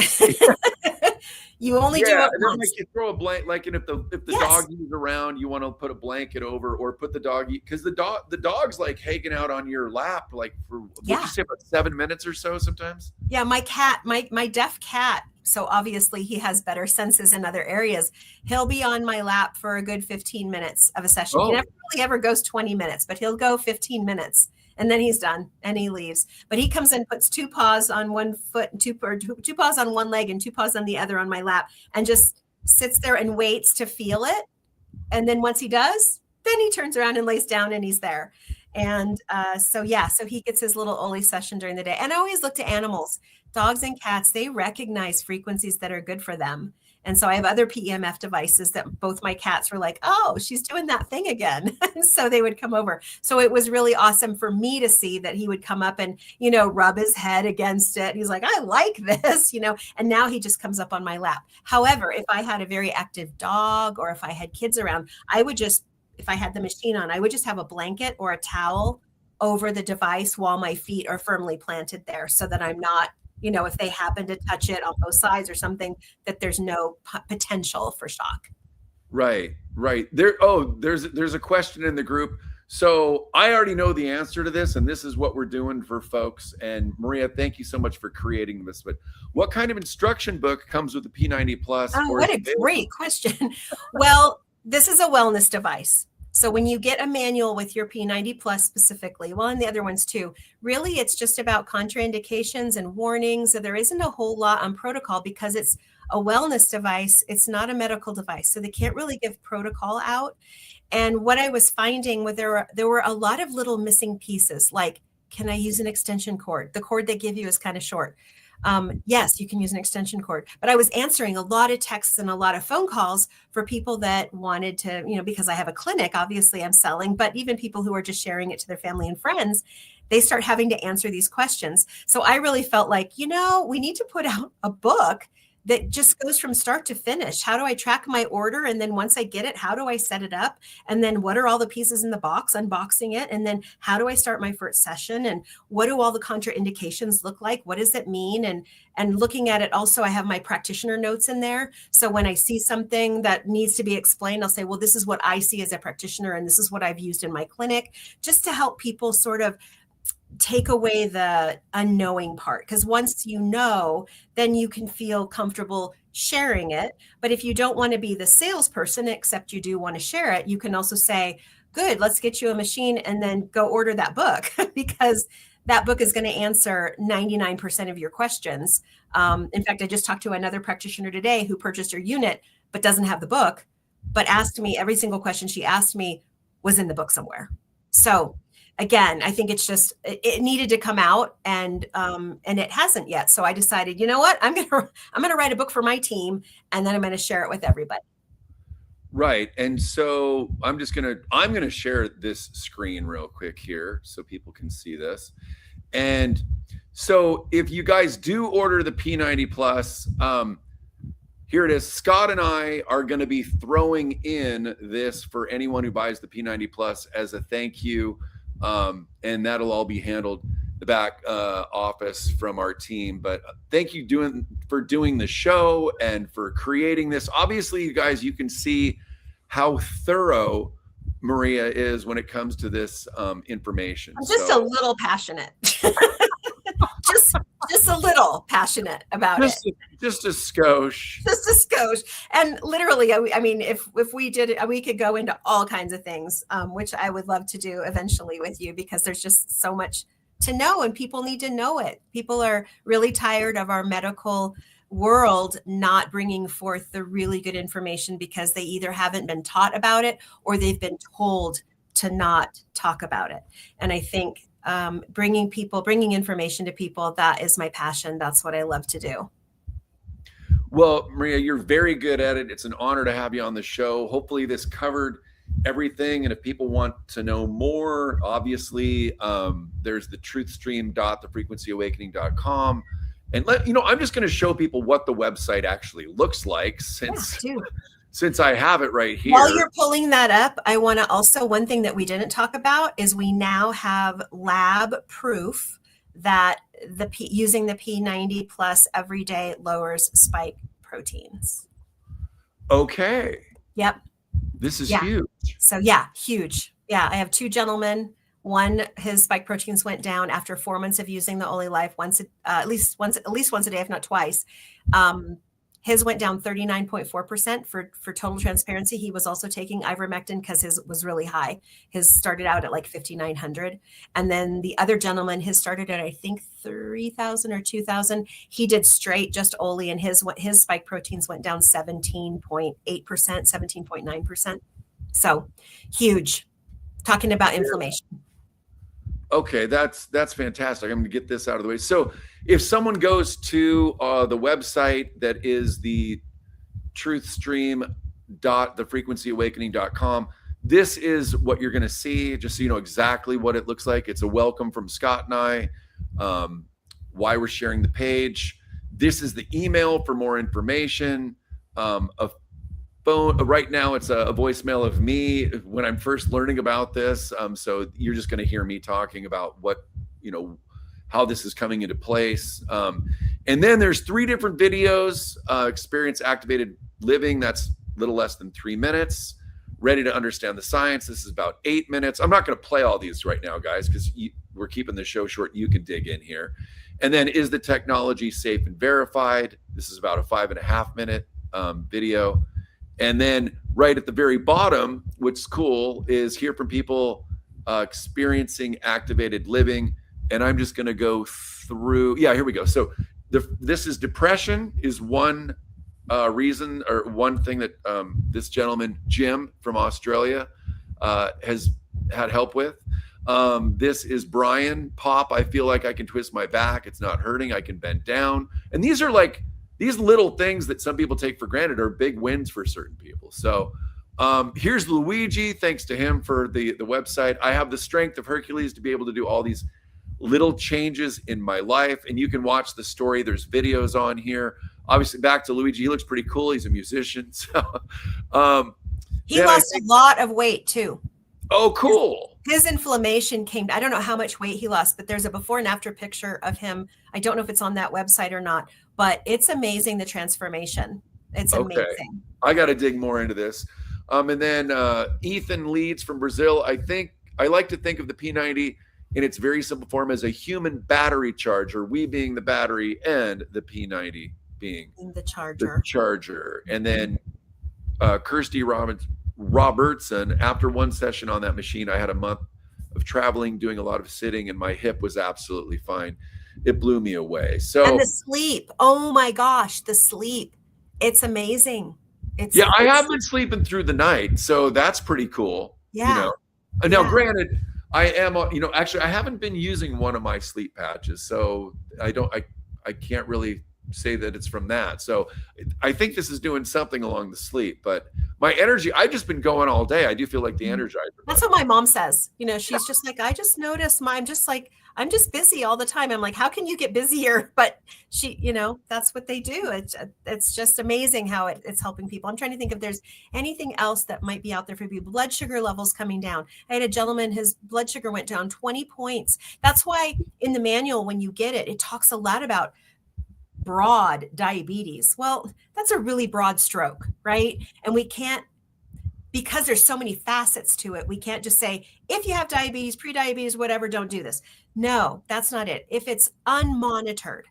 You only do it once. Like you throw a blanket, like, and if the dog is around, you want to put a blanket over, or put the dog, because the dog's like hanging out on your lap, like for what you say, about 7 minutes or so sometimes. Yeah, my cat, my deaf cat. So obviously he has better senses in other areas. He'll be on my lap for a good 15 minutes of a session. He never really ever goes 20 minutes, but he'll go 15 minutes. And then he's done and he leaves. But he comes in, puts two paws on one foot, two paws on one leg and two paws on the other on my lap, and just sits there and waits to feel it. And then once he does, then he turns around and lays down and he's there. And so he gets his little Oly session during the day. And I always look to animals, dogs and cats, they recognize frequencies that are good for them. And so I have other PEMF devices that both my cats were like, oh, she's doing that thing again. And so they would come over. So it was really awesome for me to see that he would come up and, rub his head against it. He's like, I like this, and now he just comes up on my lap. However, if I had a very active dog or if I had kids around, if I had the machine on, I would just have a blanket or a towel over the device while my feet are firmly planted there, so that I'm not, if they happen to touch it on both sides or something, that there's no potential for shock. Right. There's a question in the group. So I already know the answer to this, and this is what we're doing for folks. And Maria, thank you so much for creating this. But what kind of instruction book comes with the P90 Plus? Oh, what a great question. Well, this is a wellness device. So when you get a manual with your P90 Plus specifically, well, and the other ones too, really it's just about contraindications and warnings. So there isn't a whole lot on protocol because it's a wellness device. It's not a medical device. So they can't really give protocol out. And what I was finding was there were a lot of little missing pieces, like, can I use an extension cord? The cord they give you is kind of short. Yes, you can use an extension cord, but I was answering a lot of texts and a lot of phone calls for people that wanted to, because I have a clinic, obviously I'm selling, but even people who are just sharing it to their family and friends, they start having to answer these questions. So I really felt like, we need to put out a book that just goes from start to finish. How do I track my order? And then once I get it, how do I set it up? And then what are all the pieces in the box, unboxing it? And then how do I start my first session? And what do all the contraindications look like? What does it mean? And looking at it also, I have my practitioner notes in there. So when I see something that needs to be explained, I'll say, well, this is what I see as a practitioner, and this is what I've used in my clinic, just to help people sort of take away the unknowing part. Because once you know, then you can feel comfortable sharing it. But if you don't want to be the salesperson, except you do want to share it, you can also say, good, let's get you a machine and then go order that book, because that book is going to answer 99% of your questions. In fact, I just talked to another practitioner today who purchased her unit, but doesn't have the book, but asked me every single question she asked me was in the book somewhere. So again, I think it's just, it needed to come out, and it hasn't yet. So I decided, you know what, I'm gonna write a book for my team, and then I'm gonna share it with everybody. Right. And so I'm gonna share this screen real quick here so people can see this. And so if you guys do order the P90 Plus, here it is. Scott and I are going to be throwing in this for anyone who buys the P90 Plus as a thank you. And that'll all be handled the back office from our team. But thank you for doing the show and for creating this. Obviously, you guys, you can see how thorough Maria is when it comes to this information. I'm just a little passionate. just a little passionate about it. Just a skosh. Just a skosh. And literally, I mean, if we did it, we could go into all kinds of things, which I would love to do eventually with you, because there's just so much to know, and people need to know it. People are really tired of our medical world not bringing forth the really good information, because they either haven't been taught about it or they've been told to not talk about it. And I think bringing information to people, that is my passion. That's what I love to do. Well, Maria, you're very good at it. It's an honor to have you on the show. Hopefully this covered everything. And if people want to know more, obviously, there's the truthstream.thefrequencyawakening.com. And I'm just going to show people what the website actually looks like, since I have it right here. While you're pulling that up, I want to also, one thing that we didn't talk about is we now have lab proof that using the P90 Plus every day lowers spike proteins. Okay. Yep. This is huge. So huge. Yeah, I have two gentlemen. One, his spike proteins went down after 4 months of using the OlyLife at least once a day, if not twice. His went down 39.4%. For total transparency, he was also taking ivermectin because his was really high. His started out at like 5,900. And then the other gentleman, his started at, I think, 3,000 or 2,000. He did straight just Oly, and his spike proteins went down 17.8%, 17.9%. So huge. Talking about inflammation. Okay, that's fantastic. I'm going to get this out of the way. So if someone goes to the website that is the truthstream.thefrequencyawakening.com, this is what you're going to see, just so you know exactly what it looks like. It's a welcome from Scott and I, why we're sharing the page. This is the email for more information. Right now, it's a voicemail of me when I'm first learning about this. So you're just going to hear me talking about how this is coming into place. And then there's 3 different videos. Experience activated living. That's a little less than 3 minutes. Ready to understand the science. This is about 8 minutes. I'm not going to play all these right now, guys, because we're keeping the show short. You can dig in here. And then, is the technology safe and verified? This is about a 5.5 minute video. And then right at the very bottom, what's cool is hear from people experiencing activated living. And I'm just going to go through. Yeah, here we go. So this is depression is one reason, or one thing that this gentleman, Jim from Australia, has had help with. This is Brian. Pop, I feel like I can twist my back. It's not hurting. I can bend down. And these are like, these little things that some people take for granted are big wins for certain people. So here's Luigi. Thanks to him for the website. I have the strength of Hercules to be able to do all these little changes in my life. And you can watch the story. There's videos on here. obviously back to Luigi. He looks pretty cool. He's a musician. So, he lost a lot of weight too. Oh, cool. His inflammation came, I don't know how much weight he lost, but there's a before and after picture of him. I don't know if it's on that website or not, but it's amazing, the transformation. It's amazing. I got to dig more into this. And then Ethan Leeds from Brazil. I like to think of the P90 in its very simple form as a human battery charger, we being the battery and the P90 being the charger. And then Kirsty Robertson, after one session on that machine, I had a month of traveling, doing a lot of sitting, and my hip was absolutely fine. It blew me away. So, and the sleep. Oh my gosh, the sleep. It's amazing. I have been sleeping through the night, so that's pretty cool. Yeah. Now, granted, I am, actually, I haven't been using one of my sleep patches, so I can't really say that it's from that. So I think this is doing something along the sleep, but my energy, I've just been going all day. I do feel like the Energizer. That's what my mom says. She's just like, I just noticed I'm just busy all the time. I'm like, how can you get busier? But that's what they do. It's just amazing how it's helping people. I'm trying to think if there's anything else that might be out there for people. Blood sugar levels coming down. I had a gentleman, his blood sugar went down 20 points. That's why in the manual, when you get it, it talks a lot about broad diabetes. Well, that's a really broad stroke, right? And we can't, because there's so many facets to it, we can't just say, if you have diabetes, pre-diabetes, whatever, don't do this. No, that's not it. If it's unmonitored.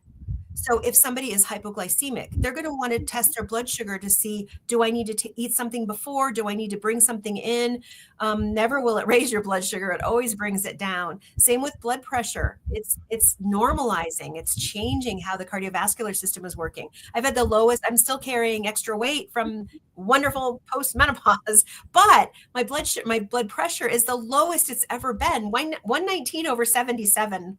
So if somebody is hypoglycemic, they're going to want to test their blood sugar to see, do I need to eat something before? Do I need to bring something in? Never will it raise your blood sugar. It always brings it down. Same with blood pressure. It's normalizing. It's changing how the cardiovascular system is working. I've had the lowest, I'm still carrying extra weight from wonderful post-menopause, but my blood pressure is the lowest it's ever been. 119/77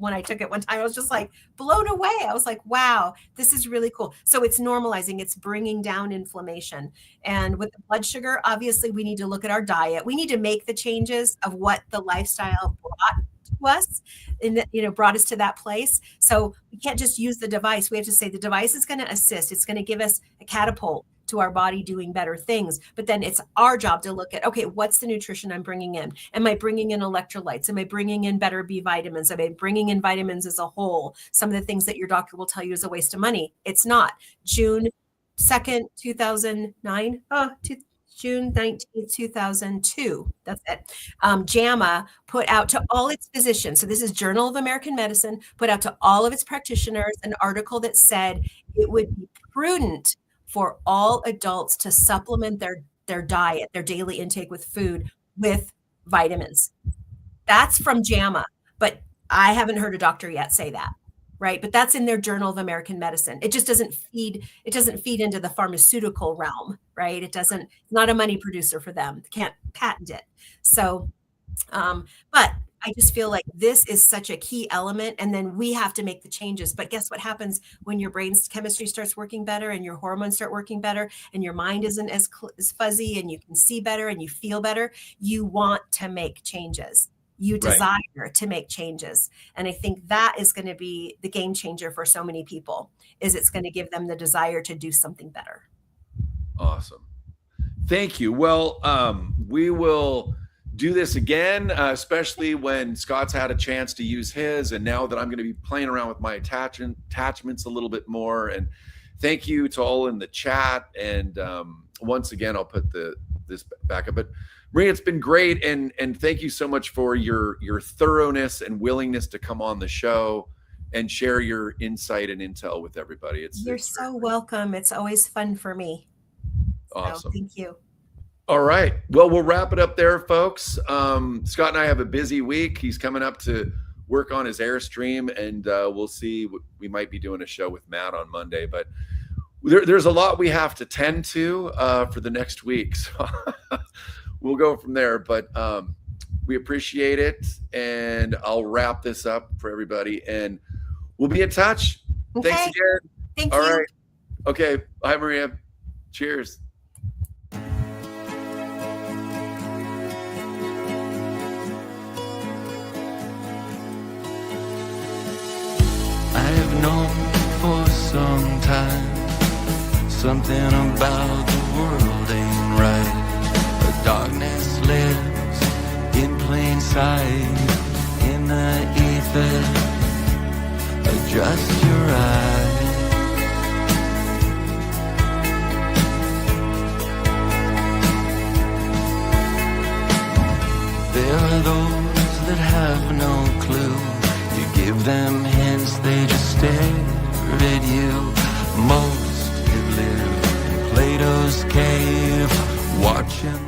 when I took it one time. I was just like blown away. I was like, wow, this is really cool. So it's normalizing, it's bringing down inflammation. And with the blood sugar, obviously we need to look at our diet. We need to make the changes of what the lifestyle brought to us and brought us to that place. So we can't just use the device. We have to say the device is going to assist. It's going to give us a catapult to our body doing better things. But then it's our job to look at, okay, what's the nutrition I'm bringing in? Am I bringing in electrolytes? Am I bringing in better B vitamins? Am I bringing in vitamins as a whole? Some of the things that your doctor will tell you is a waste of money. It's not. June 2nd, 2009, June 19th, 2002. That's it. JAMA put out to all its physicians. So this is Journal of American Medicine, put out to all of its practitioners an article that said it would be prudent for all adults to supplement their diet, their daily intake with food, with vitamins. That's from JAMA, but I haven't heard a doctor yet say that, right? But that's in their Journal of American Medicine. It just doesn't feed into the pharmaceutical realm, right? It's not a money producer for them. They can't patent it. So, but I just feel like this is such a key element, and then we have to make the changes. But guess what happens when your brain's chemistry starts working better and your hormones start working better and your mind isn't as fuzzy and you can see better and you feel better? You want to make changes. You desire to make changes. And I think that is going to be the game changer for so many people, is it's going to give them the desire to do something better. Awesome. Thank you. Well, we will do this again, especially when Scott's had a chance to use his, and now that I'm going to be playing around with my attachments a little bit more. And thank you to all in the chat. And once again, I'll put this back up. But Maria, it's been great, and thank you so much for your thoroughness and willingness to come on the show and share your insight and intel with everybody. You're so welcome. It's always fun for me. Awesome. So, thank you. All right. Well, we'll wrap it up there, folks. Scott and I have a busy week. He's coming up to work on his Airstream, and we'll see. We might be doing a show with Matt on Monday, but there's a lot we have to tend to for the next week. So we'll go from there, but we appreciate it, and I'll wrap this up for everybody, and we'll be in touch. Okay. Thanks again. Thank All you. right. Okay. Bye, Maria. Cheers. I have known for some time sometimes. Something about the world ain't right. The darkness lives in plain sight. In the ether, adjust your eyes. There are those that have no clue. You give them hints, they just stare at you. Most have lived in Plato's cave, watching